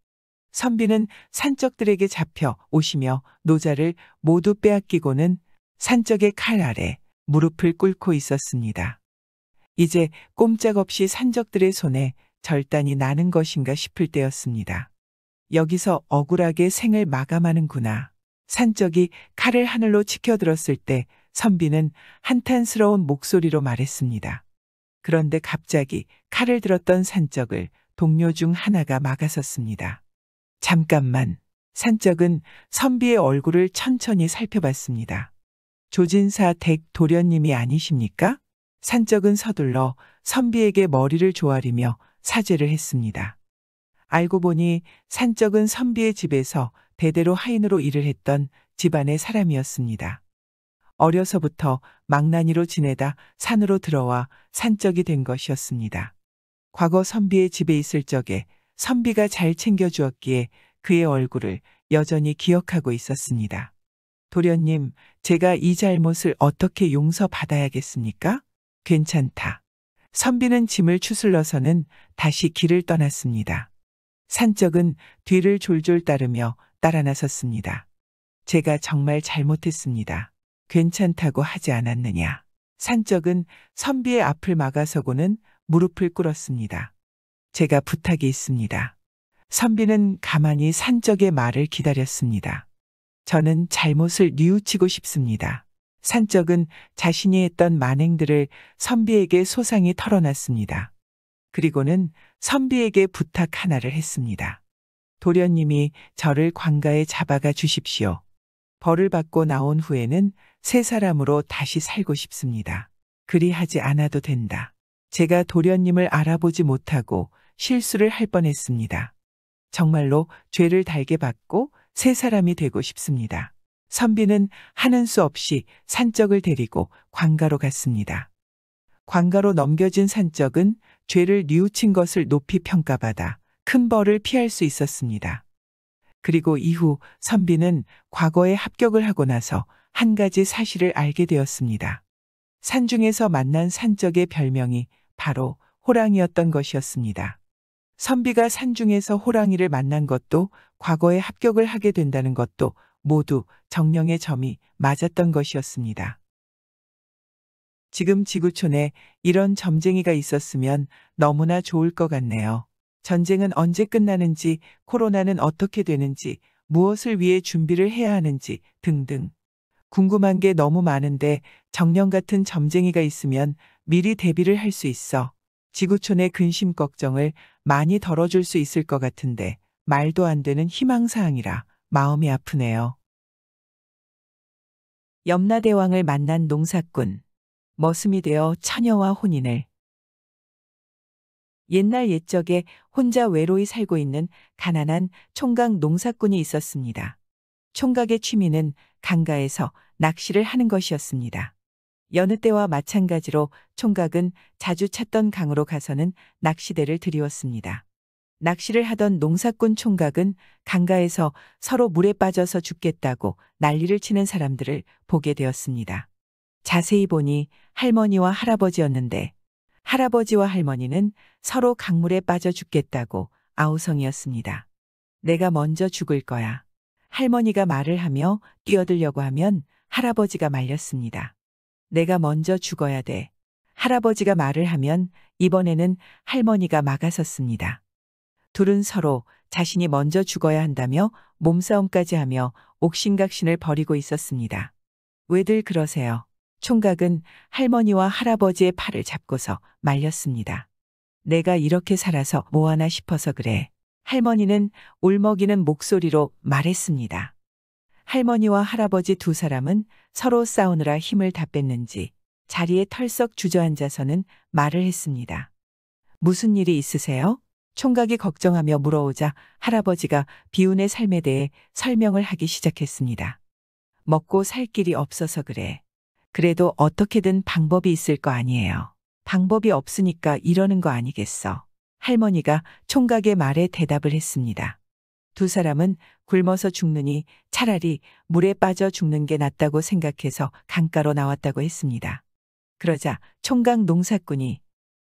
A: 선비는 산적들에게 잡혀 오시며 노자를 모두 빼앗기고는 산적의 칼 아래 무릎을 꿇고 있었습니다. 이제 꼼짝없이 산적들의 손에 절단이 나는 것인가 싶을 때였습니다. 여기서 억울하게 생을 마감하는구나. 산적이 칼을 하늘로 치켜들었을 때 선비는 한탄스러운 목소리로 말했습니다. 그런데 갑자기 칼을 들었던 산적을 동료 중 하나가 막아섰습니다. 잠깐만. 산적은 선비의 얼굴을 천천히 살펴봤습니다. 조진사 댁 도련님이 아니십니까? 산적은 서둘러 선비에게 머리를 조아리며 사죄를 했습니다. 알고 보니 산적은 선비의 집에서 대대로 하인으로 일을 했던 집안의 사람이었습니다. 어려서부터 망나니로 지내다 산으로 들어와 산적이 된 것이었습니다. 과거 선비의 집에 있을 적에 선비가 잘 챙겨주었기에 그의 얼굴을 여전히 기억하고 있었습니다. 도련님, 제가 이 잘못을 어떻게 용서받아야겠습니까? 괜찮다. 선비는 짐을 추슬러서는 다시 길을 떠났습니다. 산적은 뒤를 졸졸 따르며 따라 나섰습니다. 제가 정말 잘못했습니다. 괜찮다고 하지 않았느냐. 산적은 선비의 앞을 막아서고는 무릎을 꿇었습니다. 제가 부탁이 있습니다. 선비는 가만히 산적의 말을 기다렸습니다. 저는 잘못을 뉘우치고 싶습니다. 산적은 자신이 했던 만행들을 선비에게 소상히 털어놨습니다. 그리고는 선비에게 부탁 하나를 했습니다. 도련님이 저를 관가에 잡아가 주십시오. 벌을 받고 나온 후에는 새 사람으로 다시 살고 싶습니다. 그리하지 않아도 된다. 제가 도련님을 알아보지 못하고 실수를 할 뻔했습니다. 정말로 죄를 달게 받고 새 사람이 되고 싶습니다. 선비는 하는 수 없이 산적을 데리고 관가로 갔습니다. 관가로 넘겨진 산적은 죄를 뉘우친 것을 높이 평가받아 큰 벌을 피할 수 있었습니다. 그리고 이후 선비는 과거에 합격을 하고 나서 한 가지 사실을 알게 되었습니다. 산중에서 만난 산적의 별명이 바로 호랑이였던 것이었습니다. 선비가 산중에서 호랑이를 만난 것도 과거에 합격을 하게 된다는 것도 모두 정령의 점이 맞았던 것이었습니다. 지금 지구촌에 이런 점쟁이가 있었으면 너무나 좋을 것 같네요. 전쟁은 언제 끝나는지, 코로나는 어떻게 되는지, 무엇을 위해 준비를 해야 하는지 등등. 궁금한 게 너무 많은데 정령 같은 점쟁이가 있으면 미리 대비를 할 수 있어 지구촌의 근심 걱정을 많이 덜어줄 수 있을 것 같은데 말도 안 되는 희망사항이라 마음이 아프네요. 염라대왕을 만난 농사꾼. 머슴이 되어 처녀와 혼인을. 옛날 옛적에 혼자 외로이 살고 있는 가난한 총각 농사꾼이 있었습니다. 총각의 취미는 강가에서 낚시를 하는 것이었습니다. 여느 때와 마찬가지로 총각은 자주 찾던 강으로 가서는 낚시대를 들이웠습니다. 낚시를 하던 농사꾼 총각은 강가에서 서로 물에 빠져서 죽겠다고 난리를 치는 사람들을 보게 되었습니다. 자세히 보니 할머니와 할아버지였는데 할아버지와 할머니는 서로 강물에 빠져 죽겠다고 아우성이었습니다. 내가 먼저 죽을 거야. 할머니가 말을 하며 뛰어들려고 하면 할아버지가 말렸습니다. 내가 먼저 죽어야 돼. 할아버지가 말을 하면 이번에는 할머니가 막아섰습니다. 둘은 서로 자신이 먼저 죽어야 한다며 몸싸움까지 하며 옥신각신을 벌이고 있었습니다. 왜들 그러세요? 총각은 할머니와 할아버지의 팔을 잡고서 말렸습니다. 내가 이렇게 살아서 뭐하나 싶어서 그래. 할머니는 울먹이는 목소리로 말했습니다. 할머니와 할아버지 두 사람은 서로 싸우느라 힘을 다 뺐는지 자리에 털썩 주저앉아서는 말을 했습니다. 무슨 일이 있으세요? 총각이 걱정하며 물어오자 할아버지가 비운의 삶에 대해 설명을 하기 시작했습니다. 먹고 살 길이 없어서 그래. 그래도 어떻게든 방법이 있을 거 아니에요. 방법이 없으니까 이러는 거 아니겠어. 할머니가 총각의 말에 대답을 했습니다. 두 사람은 굶어서 죽느니 차라리 물에 빠져 죽는 게 낫다고 생각해서 강가로 나왔다고 했습니다. 그러자 총각 농사꾼이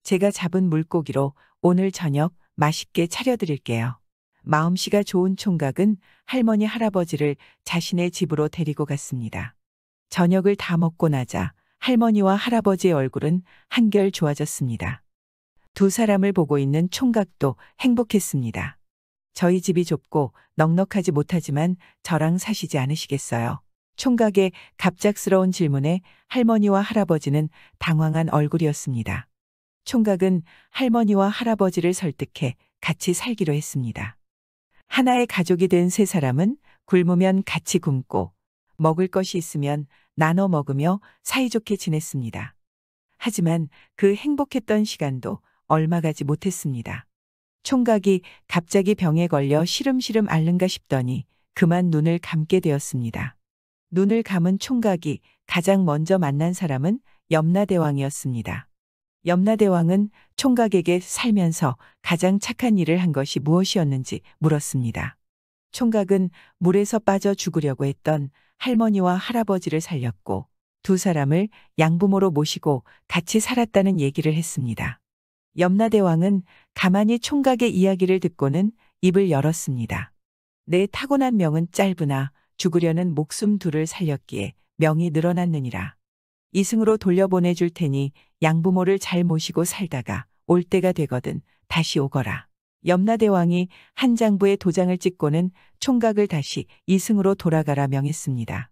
A: 제가 잡은 물고기로 오늘 저녁 맛있게 차려드릴게요. 마음씨가 좋은 총각은 할머니 할아버지를 자신의 집으로 데리고 갔습니다. 저녁을 다 먹고 나자 할머니와 할아버지의 얼굴은 한결 좋아졌습니다. 두 사람을 보고 있는 총각도 행복했습니다. 저희 집이 좁고 넉넉하지 못하지만 저랑 사시지 않으시겠어요? 총각의 갑작스러운 질문에 할머니와 할아버지는 당황한 얼굴이었습니다. 총각은 할머니와 할아버지를 설득해 같이 살기로 했습니다. 하나의 가족이 된 세 사람은 굶으면 같이 굶고 먹을 것이 있으면 나눠 먹으며 사이좋게 지냈습니다. 하지만 그 행복했던 시간도 얼마 가지 못했습니다. 총각이 갑자기 병에 걸려 시름시름 앓는가 싶더니 그만 눈을 감게 되었습니다. 눈을 감은 총각이 가장 먼저 만난 사람은 염라대왕이었습니다. 염라대왕은 총각에게 살면서 가장 착한 일을 한 것이 무엇이었는지 물었습니다. 총각은 물에서 빠져 죽으려고 했던 할머니와 할아버지를 살렸고 두 사람을 양부모로 모시고 같이 살았다는 얘기를 했습니다. 염라대왕은 가만히 총각의 이야기를 듣고는 입을 열었습니다. 내 타고난 명은 짧으나 죽으려는 목숨 둘을 살렸기에 명이 늘어났느니라. 이승으로 돌려보내줄 테니 양부모를 잘 모시고 살다가 올 때가 되거든 다시 오거라. 염라대왕이 한 장부에 도장을 찍고는 총각을 다시 이승으로 돌아가라 명했습니다.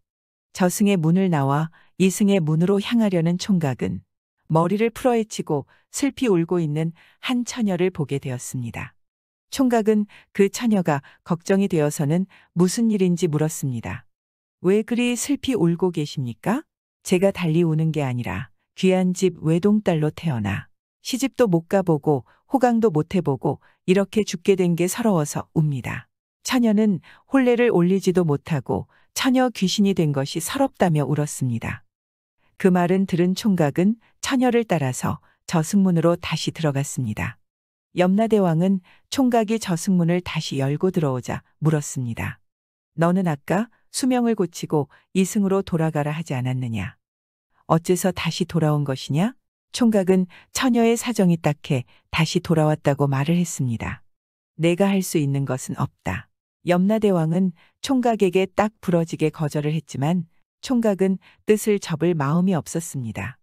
A: 저승의 문을 나와 이승의 문으로 향하려는 총각은 머리를 풀어헤치고 슬피 울고 있는 한 처녀를 보게 되었습니다. 총각은 그 처녀가 걱정이 되어서는 무슨 일인지 물었습니다. 왜 그리 슬피 울고 계십니까? 제가 달리 우는 게 아니라 귀한 집 외동딸로 태어나 시집도 못 가보고 호강도 못 해보고 이렇게 죽게 된 게 서러워서 웁니다. 처녀는 혼례를 올리지도 못하고 처녀 귀신이 된 것이 서럽다며 울었습니다. 그 말은 들은 총각은 처녀를 따라서 저승문으로 다시 들어갔습니다. 염라대왕은 총각이 저승문을 다시 열고 들어오자 물었습니다. 너는 아까 수명을 고치고 이승으로 돌아가라 하지 않았느냐? 어째서 다시 돌아온 것이냐? 총각은 처녀의 사정이 딱해 다시 돌아왔다고 말을 했습니다. 내가 할 수 있는 것은 없다. 염라대왕은 총각에게 딱 부러지게 거절을 했지만 총각은 뜻을 접을 마음이 없었습니다.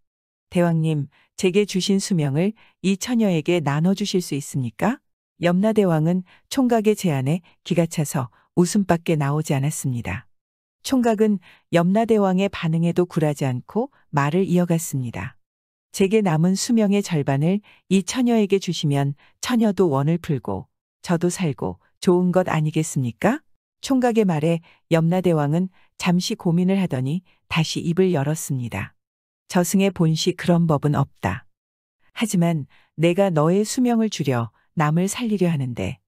A: 대왕님, 제게 주신 수명을 이 처녀에게 나눠주실 수 있습니까? 염라대왕은 총각의 제안에 기가 차서 웃음밖에 나오지 않았습니다. 총각은 염라대왕의 반응에도 굴하지 않고 말을 이어갔습니다. 제게 남은 수명의 절반을 이 처녀에게 주시면 처녀도 원을 풀고 저도 살고 좋은 것 아니겠습니까? 총각의 말에 염라대왕은 잠시 고민을 하더니 다시 입을 열었습니다. 저승의 본시 그런 법은 없다. 하지만 내가 너의 수명을 줄여 남을 살리려 하는데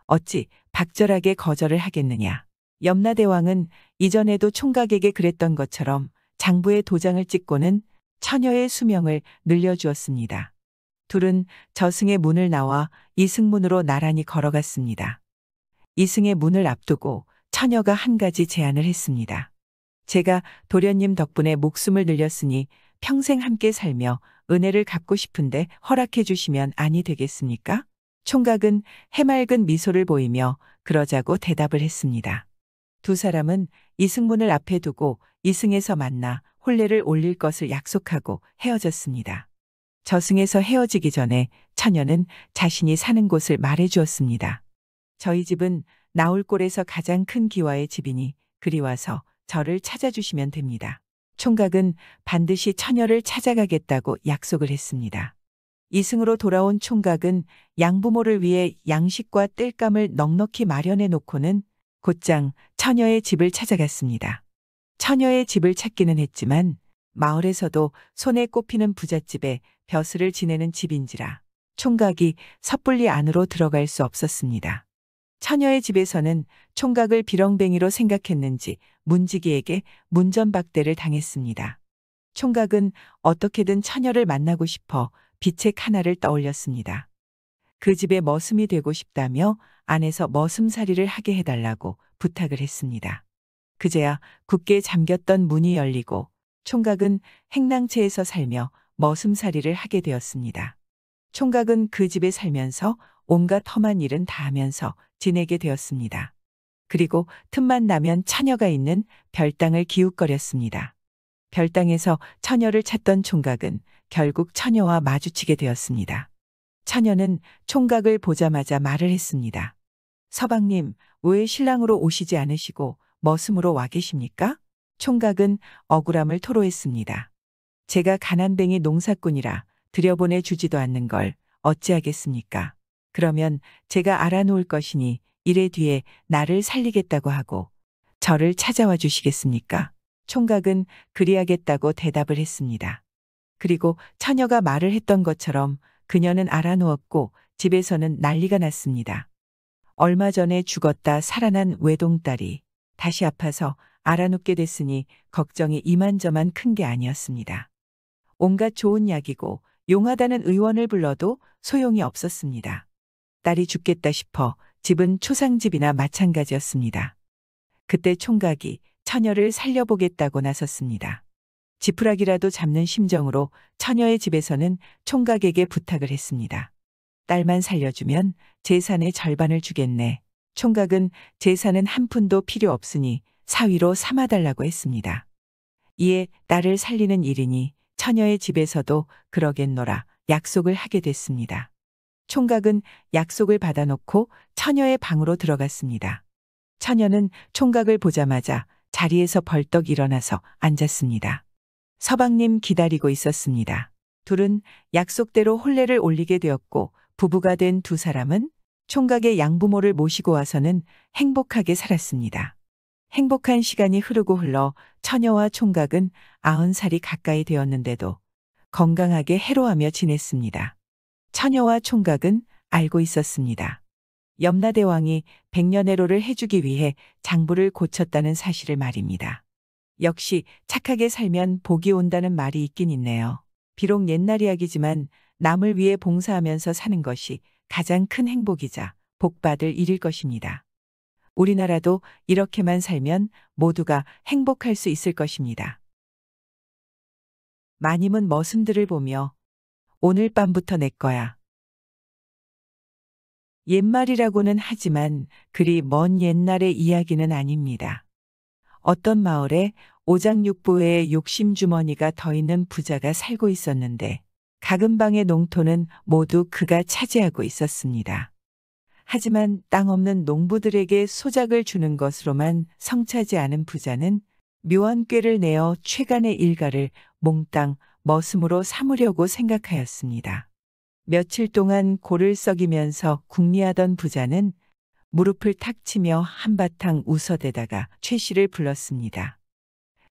A: 어찌 박절하게 거절을 하겠느냐. 염라대왕은 이전에도 총각에게 그랬던 것처럼 장부에 도장을 찍고는 처녀의 수명을 늘려주었습니다. 둘은 저승의 문을 나와 이승문으로 나란히 걸어갔습니다. 이승의 문을 앞두고 처녀가 한 가지 제안을 했습니다. 제가 도련님 덕분에 목숨을 늘렸으니 평생 함께 살며 은혜를 갚고 싶은데 허락해 주시면 아니 되겠습니까? 총각은 해맑은 미소를 보이며 그러자고 대답을 했습니다. 두 사람은 이승문을 앞에 두고 이승에서 만나 혼례를 올릴 것을 약속하고 헤어졌습니다. 저승에서 헤어지기 전에 처녀는 자신이 사는 곳을 말해 주었습니다. 저희 집은 나올골에서 가장 큰 기와의 집이니 그리 와서 저를 찾아주시면 됩니다. 총각은 반드시 처녀를 찾아가겠다고 약속을 했습니다. 이승으로 돌아온 총각은 양부모를 위해 양식과 땔감을 넉넉히 마련해 놓고는 곧장 처녀의 집을 찾아갔습니다. 처녀의 집을 찾기는 했지만 마을에서도 손에 꼽히는 부잣집에 벼슬을 지내는 집인지라 총각이 섣불리 안으로 들어갈 수 없었습니다. 처녀의 집에서는 총각을 비렁뱅이로 생각했는지 문지기에게 문전박대를 당했습니다. 총각은 어떻게든 처녀를 만나고 싶어 비책 하나를 떠올렸습니다. 그 집에 머슴이 되고 싶다며 안에서 머슴살이를 하게 해달라고 부탁을 했습니다. 그제야 굳게 잠겼던 문이 열리고 총각은 행랑채에서 살며 머슴살이를 하게 되었습니다. 총각은 그 집에 살면서 온갖 험한 일은 다 하면서 지내게 되었습니다. 그리고 틈만 나면 처녀가 있는 별당을 기웃거렸습니다. 별당에서 처녀를 찾던 총각은 결국 처녀와 마주치게 되었습니다. 처녀는 총각을 보자마자 말을 했습니다. 서방님, 왜 신랑으로 오시지 않으시고 머슴으로 와 계십니까? 총각은 억울함을 토로했습니다. 제가 가난뱅이 농사꾼이라 들여보내 주지도 않는 걸 어찌하겠습니까? 그러면 제가 알아놓을 것이니 이래 뒤에 나를 살리겠다고 하고 저를 찾아와 주시겠습니까? 총각은 그리하겠다고 대답을 했습니다. 그리고 처녀가 말을 했던 것처럼 그녀는 알아놓았고 집에서는 난리가 났습니다. 얼마 전에 죽었다 살아난 외동딸이 다시 아파서 알아눕게 됐으니 걱정이 이만저만 큰 게 아니었습니다. 온갖 좋은 약이고 용하다는 의원을 불러도 소용이 없었습니다. 딸이 죽겠다 싶어 집은 초상집이나 마찬가지였습니다. 그때 총각이 처녀를 살려보겠다고 나섰습니다. 지푸라기라도 잡는 심정으로 처녀의 집에서는 총각에게 부탁을 했습니다. 딸만 살려주면 재산의 절반을 주겠네. 총각은 재산은 한 푼도 필요 없으니 사위로 삼아달라고 했습니다. 이에 딸을 살리는 일이니 처녀의 집에서도 그러겠노라 약속을 하게 됐습니다. 총각은 약속을 받아놓고 처녀의 방으로 들어갔습니다. 처녀는 총각을 보자마자 자리에서 벌떡 일어나서 앉았습니다. 서방님 기다리고 있었습니다. 둘은 약속대로 혼례를 올리게 되었고 부부가 된 두 사람은 총각의 양부모를 모시고 와서는 행복하게 살았습니다. 행복한 시간이 흐르고 흘러 처녀와 총각은 90살이 가까이 되었는데도 건강하게 해로하며 지냈습니다. 처녀와 총각은 알고 있었습니다. 염라대왕이 백년해로를 해주기 위해 장부를 고쳤다는 사실을 말입니다. 역시 착하게 살면 복이 온다는 말이 있긴 있네요. 비록 옛날 이야기지만 남을 위해 봉사하면서 사는 것이 가장 큰 행복이자 복받을 일일 것입니다. 우리나라도 이렇게만 살면 모두가 행복할 수 있을 것입니다. 마님은 머슴들을 보며 오늘 밤부터 내 거야. 옛말이라고는 하지만 그리 먼 옛날의 이야기는 아닙니다. 어떤 마을에 오장육부의 욕심주머니가 더 있는 부자가 살고 있었는데 작은 방의 농토는 모두 그가 차지하고 있었습니다. 하지만 땅 없는 농부들에게 소작을 주는 것으로만 성차지 않은 부자는 묘한 꾀를 내어 최간의 일가를 몽땅 머슴으로 삼으려고 생각하였습니다. 며칠 동안 골을 썩이면서 궁리하던 부자는 무릎을 탁 치며 한바탕 웃어대다가 최 씨를 불렀습니다.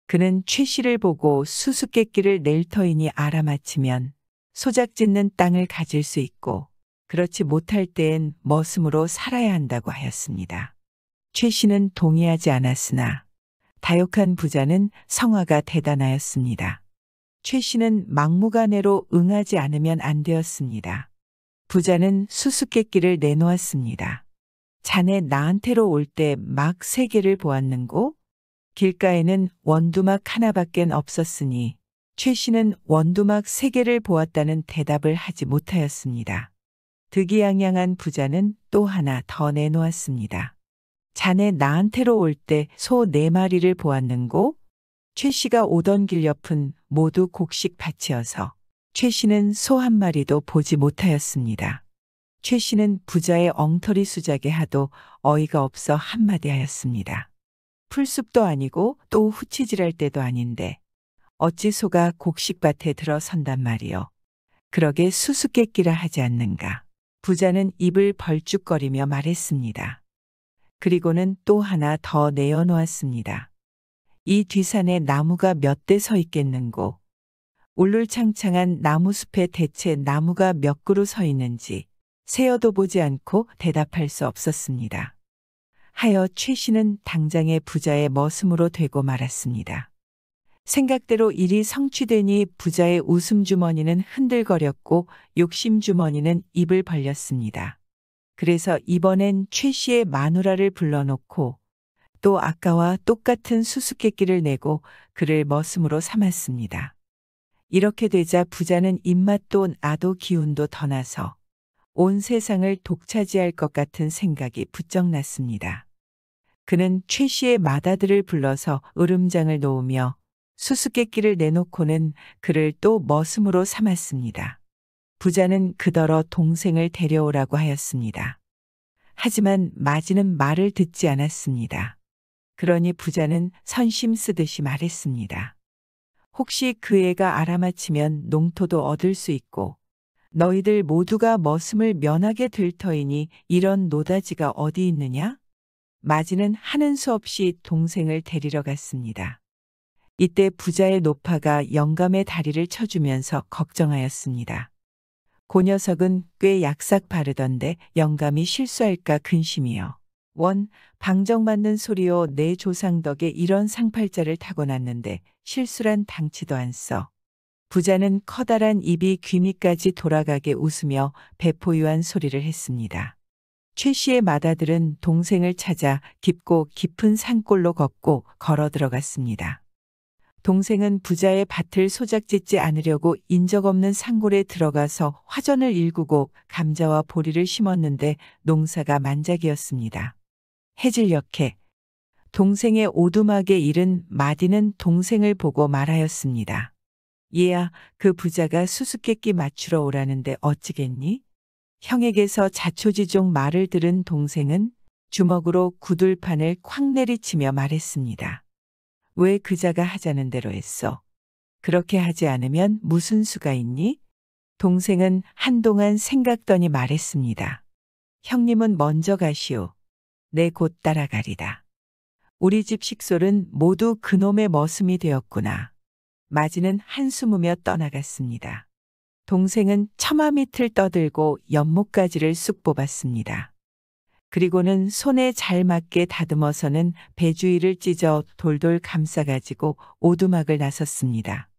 A: 그는 최 씨를 보고 수수께끼를 낼 터이니 알아맞히면 소작짓는 땅을 가질 수 있고 그렇지 못할 때엔 머슴으로 살아야 한다고 하였습니다. 최 씨는 동의하지 않았으나 다욕한 부자는 성화가 대단하였습니다. 최 씨는 막무가내로 응하지 않으면 안 되었습니다. 부자는 수수께끼를 내놓았습니다. 자네 나한테로 올 때 막 3개를 보았는고 길가에는 원두막 하나밖엔 없었으니 최 씨는 원두막 3개를 보았다는 대답을 하지 못하였습니다. 득이양양한 부자는 또 하나 더 내놓았습니다. 자네 나한테로 올 때 소 4마리를 보았는고 최 씨가 오던 길 옆은 모두 곡식 밭이어서 최 씨는 소 한 마리도 보지 못하였습니다. 최 씨는 부자의 엉터리 수작에 하도 어이가 없어 한마디 하였습니다. 풀숲도 아니고 또 후치질할 때도 아닌데 어찌 소가 곡식밭에 들어선단 말이요. 그러게 수수께끼라 하지 않는가. 부자는 입을 벌쭉거리며 말했습니다. 그리고는 또 하나 더 내어놓았습니다. 이 뒤산에 나무가 몇 대 서 있겠는고. 울룰창창한 나무숲에 대체 나무가 몇 그루 서 있는지 세어도 보지 않고 대답할 수 없었습니다. 하여 최 씨는 당장에 부자의 머슴으로 되고 말았습니다. 생각대로 일이 성취되니 부자의 웃음 주머니는 흔들거렸고 욕심 주머니는 입을 벌렸습니다. 그래서 이번엔 최 씨의 마누라를 불러놓고 또 아까와 똑같은 수수께끼를 내고 그를 머슴으로 삼았습니다. 이렇게 되자 부자는 입맛도 나도 기운도 더 나서 온 세상을 독차지할 것 같은 생각이 부쩍 났습니다. 그는 최 씨의 맏아들을 불러서 으름장을 놓으며 수수께끼를 내놓고는 그를 또 머슴으로 삼았습니다. 부자는 그더러 동생을 데려오라고 하였습니다. 하지만 마지는 말을 듣지 않았습니다. 그러니 부자는 선심 쓰듯이 말했습니다. 혹시 그 애가 알아맞히면 농토도 얻을 수 있고 너희들 모두가 머슴을 면하게 될 터이니 이런 노다지가 어디 있느냐? 마지는 하는 수 없이 동생을 데리러 갔습니다. 이때 부자의 노파가 영감의 다리를 쳐주면서 걱정하였습니다. 그 녀석은 꽤 약삭 바르던데 영감이 실수할까 근심이요. 원, 방정맞는 소리요. 내 조상 덕에 이런 상팔자를 타고났는데 실수란 당치도 않소. 부자는 커다란 입이 귀 밑까지 돌아가게 웃으며 배포유한 소리를 했습니다. 최 씨의 맏아들은 동생을 찾아 깊고 깊은 산골로 걷고 걸어 들어갔습니다. 동생은 부자의 밭을 소작짓지 않으려고 인적 없는 산골에 들어가서 화전을 일구고 감자와 보리를 심었는데 농사가 만작이었습니다. 해질녘에 동생의 오두막에 이른 마디는 동생을 보고 말하였습니다. 얘야, 그 부자가 수수께끼 맞추러 오라는데 어찌겠니? 형에게서 자초지종 말을 들은 동생은 주먹으로 구들판을 콱 내리치며 말했습니다. 왜 그자가 하자는 대로 했어? 그렇게 하지 않으면 무슨 수가 있니? 동생은 한동안 생각더니 말했습니다. 형님은 먼저 가시오. 내 곧 따라가리다. 우리 집 식솔은 모두 그놈의 머슴이 되었구나. 마지는 한숨으며 떠나갔습니다. 동생은 처마 밑을 떠들고 연못가지를 쑥 뽑았습니다. 그리고는 손에 잘 맞게 다듬어서는 배주위를 찢어 돌돌 감싸가지고 오두막을 나섰습니다.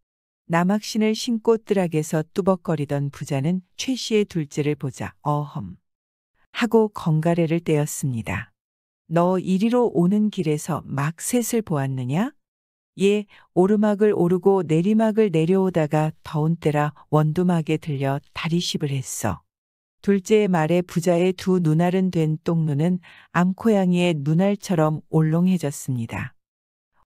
A: 남학신을 신고 뜰락에서 뚜벅거리던 부자는 최 씨의 둘째를 보자 어험 하고 건가래를 떼었습니다. 너 이리로 오는 길에서 막 셋을 보았느냐? 예, 오르막을 오르고 내리막을 내려오다가 더운 때라 원두막에 들려 다리십을 했어. 둘째의 말에 부자의 두 눈알은 된 똥눈은 암코양이의 눈알처럼 올롱해졌습니다.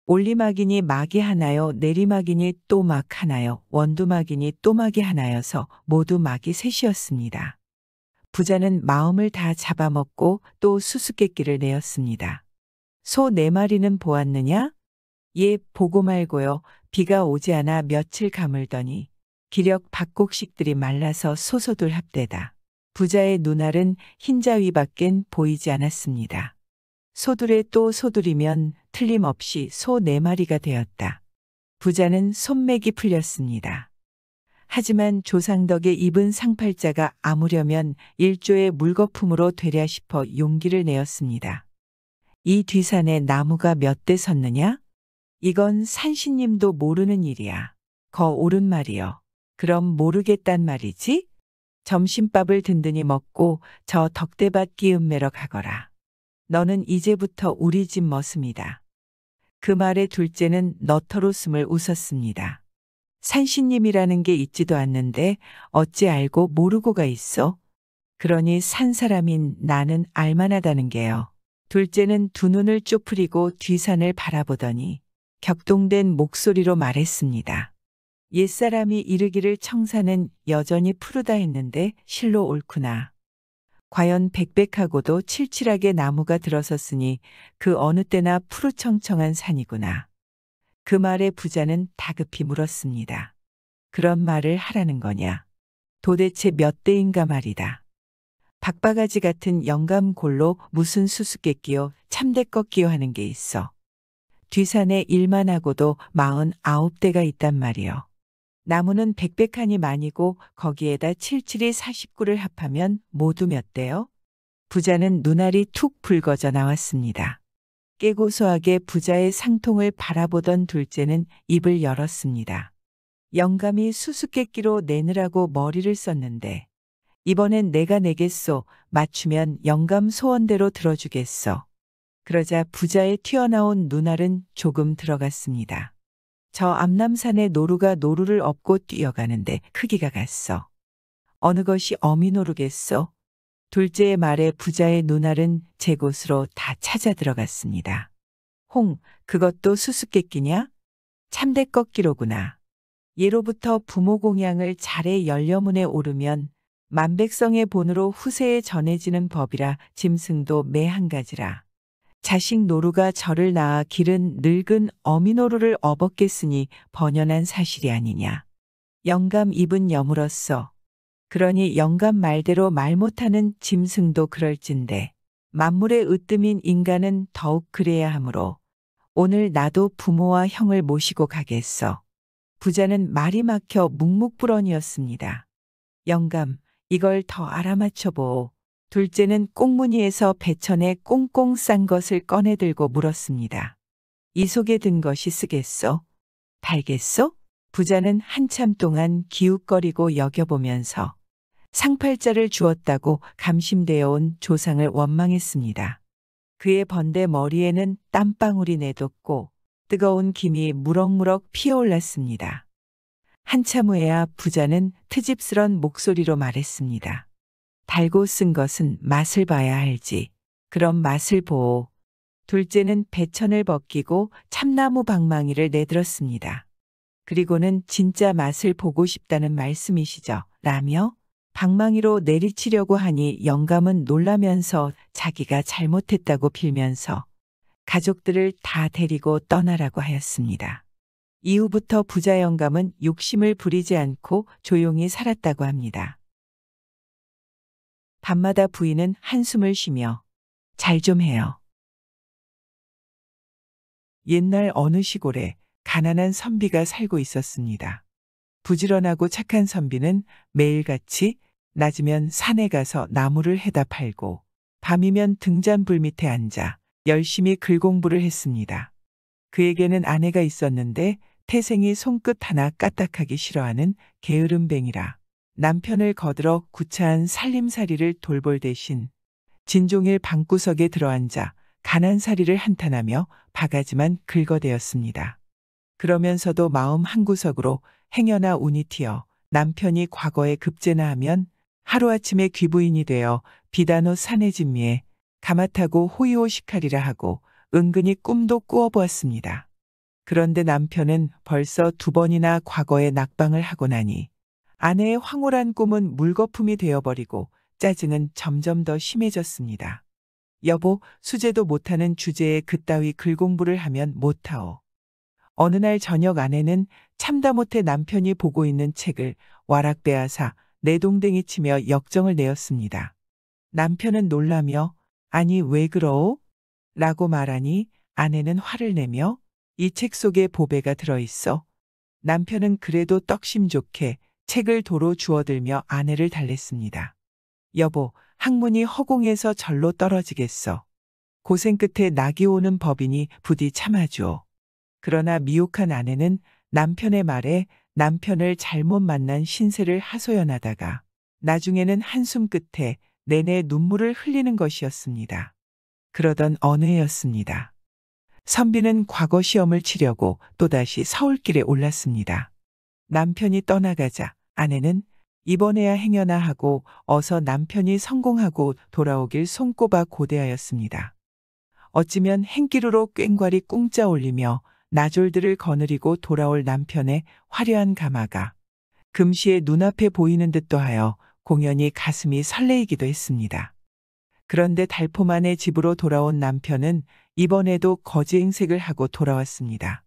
A: 올리막이니 막이 하나요, 내리막이니 또 막 하나요, 원두막이니 또 막이 하나여서 모두 막이 셋이었습니다. 부자는 마음을 다 잡아먹고 또 수수께끼를 내었습니다. 소 4마리는 보았느냐? 예, 보고 말고요. 비가 오지 않아 며칠 가물더니 기력 박곡식들이 말라서 소소들 합대다. 부자의 눈알은 흰자위밖엔 보이지 않았습니다. 소들에 또 소들이면 틀림없이 소 4마리가 되었다. 부자는 손맥이 풀렸습니다. 하지만 조상덕에 입은 상팔자가 아무려면 일조의 물거품으로 되랴 싶어 용기를 내었습니다. 이 뒤산에 나무가 몇 대 섰느냐? 이건 산신님도 모르는 일이야. 거 옳은 말이여. 그럼 모르겠단 말이지? 점심밥을 든든히 먹고 저 덕대밭 기음매러 가거라. 너는 이제부터 우리 집 머슴이다. 그 말에 둘째는 너털웃음을 웃었습니다. 산신님이라는 게 있지도 않는데 어찌 알고 모르고가 있어? 그러니 산 사람인 나는 알만하다는 게요. 둘째는 두 눈을 쪼프리고 뒤산을 바라보더니 격동된 목소리로 말했습니다. 옛사람이 이르기를 청산은 여전히 푸르다 했는데 실로 옳구나. 과연 백백하고도 칠칠하게 나무가 들어섰으니 그 어느 때나 푸르청청한 산이구나. 그 말에 부자는 다급히 물었습니다. 그런 말을 하라는 거냐? 도대체 몇 대인가 말이다. 박바가지 같은 영감골로 무슨 수수께끼요 참대꺾기요 하는 게 있어. 뒤산에 일만 하고도 49대가 있단 말이요. 나무는 백백하니 많이고 거기에다 칠칠이 49를 합하면 모두 몇 대요? 부자는 눈알이 툭 붉어져 나왔습니다. 깨고소하게 부자의 상통을 바라보던 둘째는 입을 열었습니다. 영감이 수수께끼로 내느라고 머리를 썼는데 이번엔 내가 내겠소. 맞추면 영감 소원대로 들어주겠소. 그러자 부자의 튀어나온 눈알은 조금 들어갔습니다. 저 암남산의 노루가 노루를 업고 뛰어가는데 크기가 같소. 어느 것이 어미노루겠소? 둘째의 말에 부자의 눈알은 제 곳으로 다 찾아 들어갔습니다. 홍, 그것도 수수께끼냐? 참대꺾기로구나. 예로부터 부모 공양을 잘해 연려문에 오르면 만백성의 본으로 후세에 전해지는 법이라 짐승도 매 한 가지라. 자식 노루가 저를 낳아 기른 늙은 어미 노루를 업었겠으니 번연한 사실이 아니냐. 영감 입은 여물었어. 그러니 영감 말대로 말 못하는 짐승도 그럴진데 만물의 으뜸인 인간은 더욱 그래야 하므로 오늘 나도 부모와 형을 모시고 가겠어. 부자는 말이 막혀 묵묵부런이었습니다. 영감, 이걸 더 알아맞혀보. 둘째는 꽁무니에서 배천에 꽁꽁 싼 것을 꺼내들고 물었습니다. 이 속에 든 것이 쓰겠소? 달겠소? 부자는 한참 동안 기웃거리고 여겨보면서 상팔자를 주었다고 감심되어 온 조상을 원망했습니다. 그의 번데 머리에는 땀방울이 내돋고 뜨거운 김이 무럭무럭 피어올랐습니다. 한참 후에야 부자는 트집스런 목소리로 말했습니다. 달고 쓴 것은 맛을 봐야 알지. 그럼 맛을 보오. 둘째는 배천을 벗기고 참나무 방망이를 내들었습니다. 그리고는 진짜 맛을 보고 싶다는 말씀이시죠. 라며 방망이로 내리치려고 하니 영감은 놀라면서 자기가 잘못했다고 빌면서 가족들을 다 데리고 떠나라고 하였습니다. 이후부터 부자 영감은 욕심을 부리지 않고 조용히 살았다고 합니다. 밤마다 부인은 한숨을 쉬며 잘 좀 해요. 옛날 어느 시골에 가난한 선비가 살고 있었습니다. 부지런하고 착한 선비는 매일같이 낮이면 산에 가서 나무를 해다 팔고 밤이면 등잔불 밑에 앉아 열심히 글 공부를 했습니다. 그에게는 아내가 있었는데 태생이 손끝 하나 까딱하기 싫어하는 게으름뱅이라 남편을 거들어 구차한 살림살이를 돌볼 대신 진종일 방구석에 들어앉아 가난살이를 한탄하며 바가지만 긁어대었습니다. 그러면서도 마음 한구석으로 행여나 운이 튀어 남편이 과거에 급제나 하면 하루아침에 귀부인이 되어 비단옷 사내진미에 가마타고 호의호식하리라 하고 은근히 꿈도 꾸어보았습니다. 그런데 남편은 벌써 2번이나 과거에 낙방을 하고 나니 아내의 황홀한 꿈은 물거품이 되어버리고 짜증은 점점 더 심해졌습니다. 여보, 수제도 못하는 주제에 그따위 글공부를 하면 못하오. 어느 날 저녁 아내는 참다 못해 남편이 보고 있는 책을 와락 빼앗아 내동댕이 치며 역정을 내었습니다. 남편은 놀라며 아니 왜 그러오? 라고 말하니 아내는 화를 내며 이 책 속에 보배가 들어있어. 남편은 그래도 떡심 좋게 책을 도로 주워들며 아내를 달랬습니다. 여보, 학문이 허공에서 절로 떨어지겠어. 고생 끝에 낙이 오는 법이니 부디 참아주오. 그러나 미혹한 아내는 남편의 말에 남편을 잘못 만난 신세를 하소연하다가 나중에는 한숨 끝에 내내 눈물을 흘리는 것이었습니다. 그러던 어느 해였습니다. 선비는 과거 시험을 치려고 또다시 서울길에 올랐습니다. 남편이 떠나가자 아내는 이번에야 행여나 하고 어서 남편이 성공하고 돌아오길 손꼽아 고대하였습니다. 어찌면 행기루로 꽹과리 꿍짜 올리며 나졸들을 거느리고 돌아올 남편의 화려한 가마가 금시에 눈앞에 보이는 듯도 하여 공연히 가슴이 설레이기도 했습니다. 그런데 달포만의 집으로 돌아온 남편은 이번에도 거지 행색을 하고 돌아왔습니다.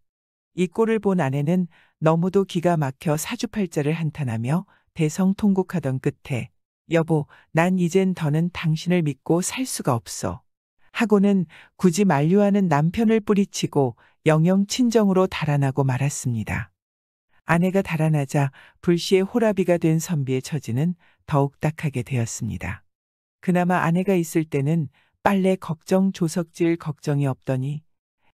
A: 이 꼴을 본 아내는 너무도 기가 막혀 사주팔자를 한탄하며 대성통곡하던 끝에 여보, 난 이젠 더는 당신을 믿고 살 수가 없어. 하고는 굳이 만류하는 남편을 뿌리치고 영영 친정으로 달아나고 말았습니다. 아내가 달아나자 불시의 호라비가 된 선비의 처지는 더욱 딱하게 되었습니다. 그나마 아내가 있을 때는 빨래 걱정, 조석질 걱정이 없더니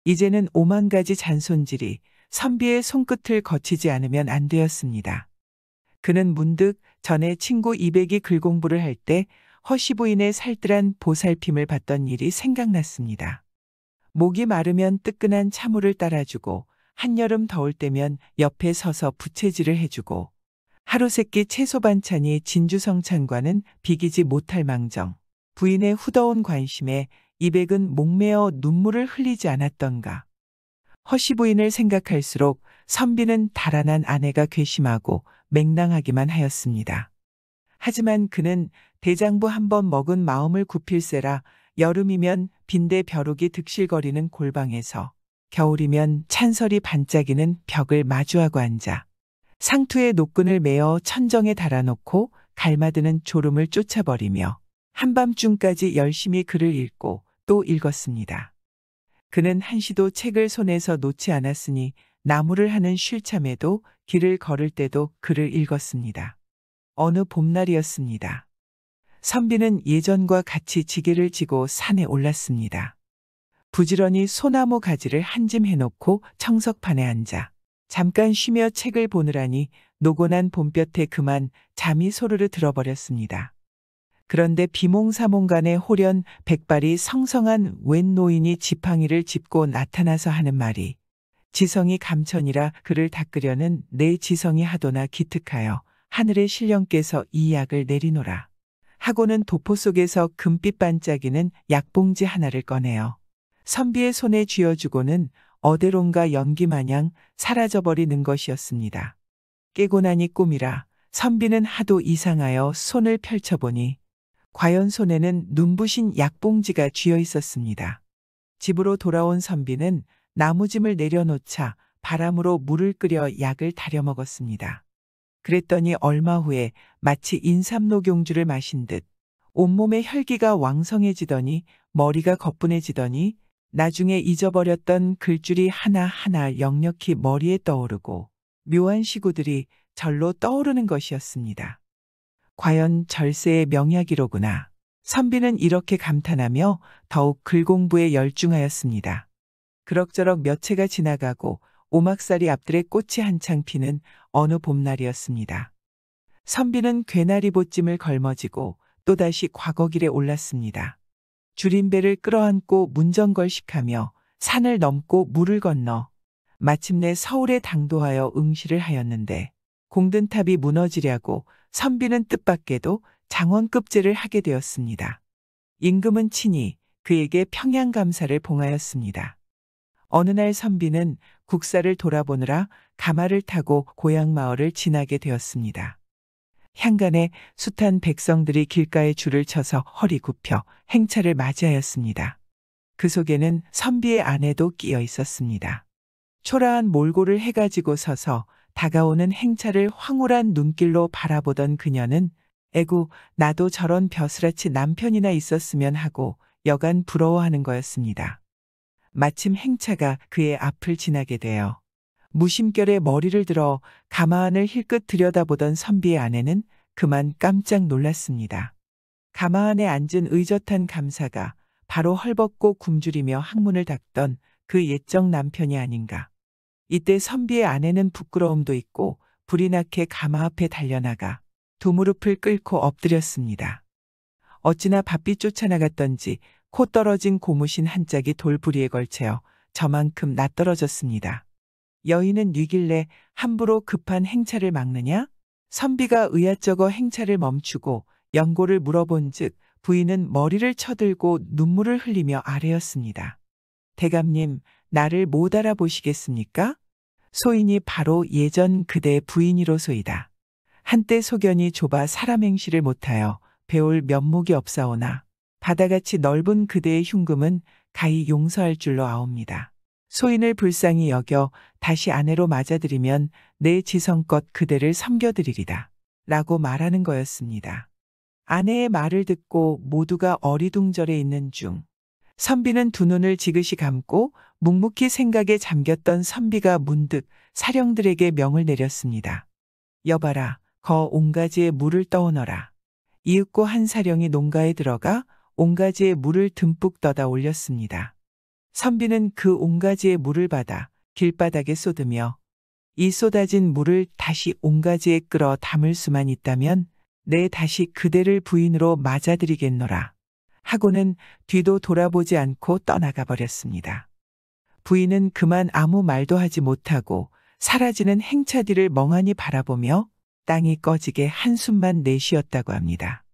A: 이제는 5만 가지 잔손질이 선비의 손끝을 거치지 않으면 안 되었습니다. 그는 문득 전에 친구 이백이 글 공부를 할 때 허씨 부인의 살뜰한 보살핌을 받던 일이 생각났습니다. 목이 마르면 뜨끈한 차물을 따라주고 한여름 더울 때면 옆에 서서 부채질을 해주고 하루 세끼 채소 반찬이 진주성찬과는 비기지 못할 망정 부인의 후더운 관심에 이백은 목매어 눈물을 흘리지 않았던가. 허씨 부인을 생각할수록 선비는 달아난 아내가 괘씸하고 맹랑하기만 하였습니다. 하지만 그는 대장부 한번 먹은 마음을 굽힐세라 여름이면 빈대 벼룩이 득실거리는 골방에서 겨울이면 찬설이 반짝이는 벽을 마주하고 앉아 상투에 노끈을 메어 천정에 달아놓고 갈마드는 졸음을 쫓아버리며 한밤중까지 열심히 글을 읽고 또 읽었습니다. 그는 한시도 책을 손에서 놓지 않았으니 나무를 하는 쉴참에도 길을 걸을 때도 글을 읽었습니다. 어느 봄날이었습니다. 선비는 예전과 같이 지게를 지고 산에 올랐습니다. 부지런히 소나무 가지를 한 짐 해놓고 청석판에 앉아 잠깐 쉬며 책을 보느라니 노곤한 봄볕에 그만 잠이 소르르 들어버렸습니다. 그런데 비몽사몽간에 홀연 백발이 성성한 웬 노인이 지팡이를 짚고 나타나서 하는 말이 지성이 감천이라 그를 닦으려는 내 지성이 하도나 기특하여 하늘의 신령께서 이 약을 내리노라 하고는 도포 속에서 금빛 반짝이는 약봉지 하나를 꺼내어 선비의 손에 쥐어주고는 어디론가 연기마냥 사라져버리는 것이었습니다. 깨고 나니 꿈이라 선비는 하도 이상하여 손을 펼쳐보니 과연 손에는 눈부신 약봉지가 쥐어 있었습니다. 집으로 돌아온 선비는 나무짐을 내려놓자 바람으로 물을 끓여 약을 다려 먹었습니다. 그랬더니 얼마 후에 마치 인삼녹용주를 마신 듯 온몸의 혈기가 왕성해지더니 머리가 거뿐해지더니 나중에 잊어버렸던 글줄이 하나하나 역력히 머리에 떠오르고 묘한 시구들이 절로 떠오르는 것이었습니다. 과연 절세의 명약이로구나. 선비는 이렇게 감탄하며 더욱 글 공부에 열중하였습니다. 그럭저럭 몇 해가 지나가고 오막살이 앞들에 꽃이 한창 피는 어느 봄날이었습니다. 선비는 괴나리 보찜을 걸머지고 또다시 과거길에 올랐습니다. 줄임배를 끌어안고 문정걸식하며 산을 넘고 물을 건너 마침내 서울에 당도하여 응시를 하였는데 공든탑이 무너지려고 선비는 뜻밖에도 장원급제를 하게 되었습니다. 임금은 친히 그에게 평양감사를 봉하였습니다. 어느 날 선비는 국사를 돌아보느라 가마를 타고 고향 마을을 지나게 되었습니다. 향간에 숱한 백성들이 길가에 줄을 쳐서 허리 굽혀 행차를 맞이하였습니다. 그 속에는 선비의 아내도 끼어 있었습니다. 초라한 몰골을 해가지고 서서 다가오는 행차를 황홀한 눈길로 바라보던 그녀는 에구 나도 저런 벼슬아치 남편이나 있었으면 하고 여간 부러워하는 거였습니다. 마침 행차가 그의 앞을 지나게 되어 무심결에 머리를 들어 가마 안을 힐끗 들여다보던 선비의 아내는 그만 깜짝 놀랐습니다. 가마 안에 앉은 의젓한 감사가 바로 헐벗고 굶주리며 항문을 닦던 그 옛적 남편이 아닌가. 이때 선비의 아내는 부끄러움도 있고 불이 나게 가마 앞에 달려나가 두 무릎을 꿇고 엎드렸습니다. 어찌나 바삐 쫓아나갔던지 코 떨어진 고무신 한 짝이 돌부리에 걸쳐 저만큼 낯떨어졌습니다. 여인은 뉘길래 함부로 급한 행차를 막느냐? 선비가 의아쩍어 행차를 멈추고 연고를 물어본즉 부인은 머리를 쳐들고 눈물을 흘리며 아뢰었습니다. 대감님, 나를 못 알아보시겠습니까? 소인이 바로 예전 그대의 부인이로소이다. 한때 소견이 좁아 사람 행시를 못하여 배울 면목이 없사오나 바다같이 넓은 그대의 흉금은 가히 용서할 줄로 아옵니다. 소인을 불쌍히 여겨 다시 아내로 맞아들이면 내 지성껏 그대를 섬겨드리리다. 라고 말하는 거였습니다. 아내의 말을 듣고 모두가 어리둥절해 있는 중 선비는 두 눈을 지그시 감고 묵묵히 생각에 잠겼던 선비가 문득 사령들에게 명을 내렸습니다. 여봐라, 거 옹가지에 물을 떠오너라. 이윽고 한 사령이 농가에 들어가 옹가지에 물을 듬뿍 떠다 올렸습니다. 선비는 그 옹가지에 물을 받아 길바닥에 쏟으며 이 쏟아진 물을 다시 옹가지에 끌어 담을 수만 있다면 내 다시 그대를 부인으로 맞아들이겠노라. 하고는 뒤도 돌아보지 않고 떠나가 버렸습니다. 부인은 그만 아무 말도 하지 못하고 사라지는 행차 뒤를 멍하니 바라보며 땅이 꺼지게 한숨만 내쉬었다고 합니다.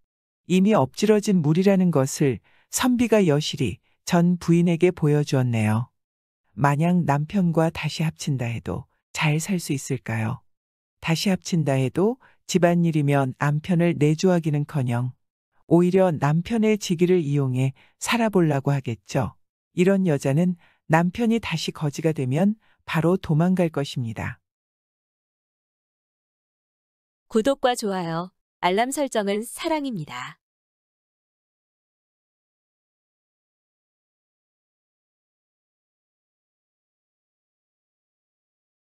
A: 이미 엎질러진 물이라는 것을 선비가 여실히 전 부인에게 보여주었네요. 만약 남편과 다시 합친다 해도 잘 살 수 있을까요? 다시 합친다 해도 집안일이면 남편을 내조하기는커녕 오히려 남편의 직위를 이용해 살아보려고 하겠죠. 이런 여자는 남편이 다시 거지가 되면 바로 도망갈 것입니다.
B: 구독과 좋아요, 알람 설정은 사랑입니다.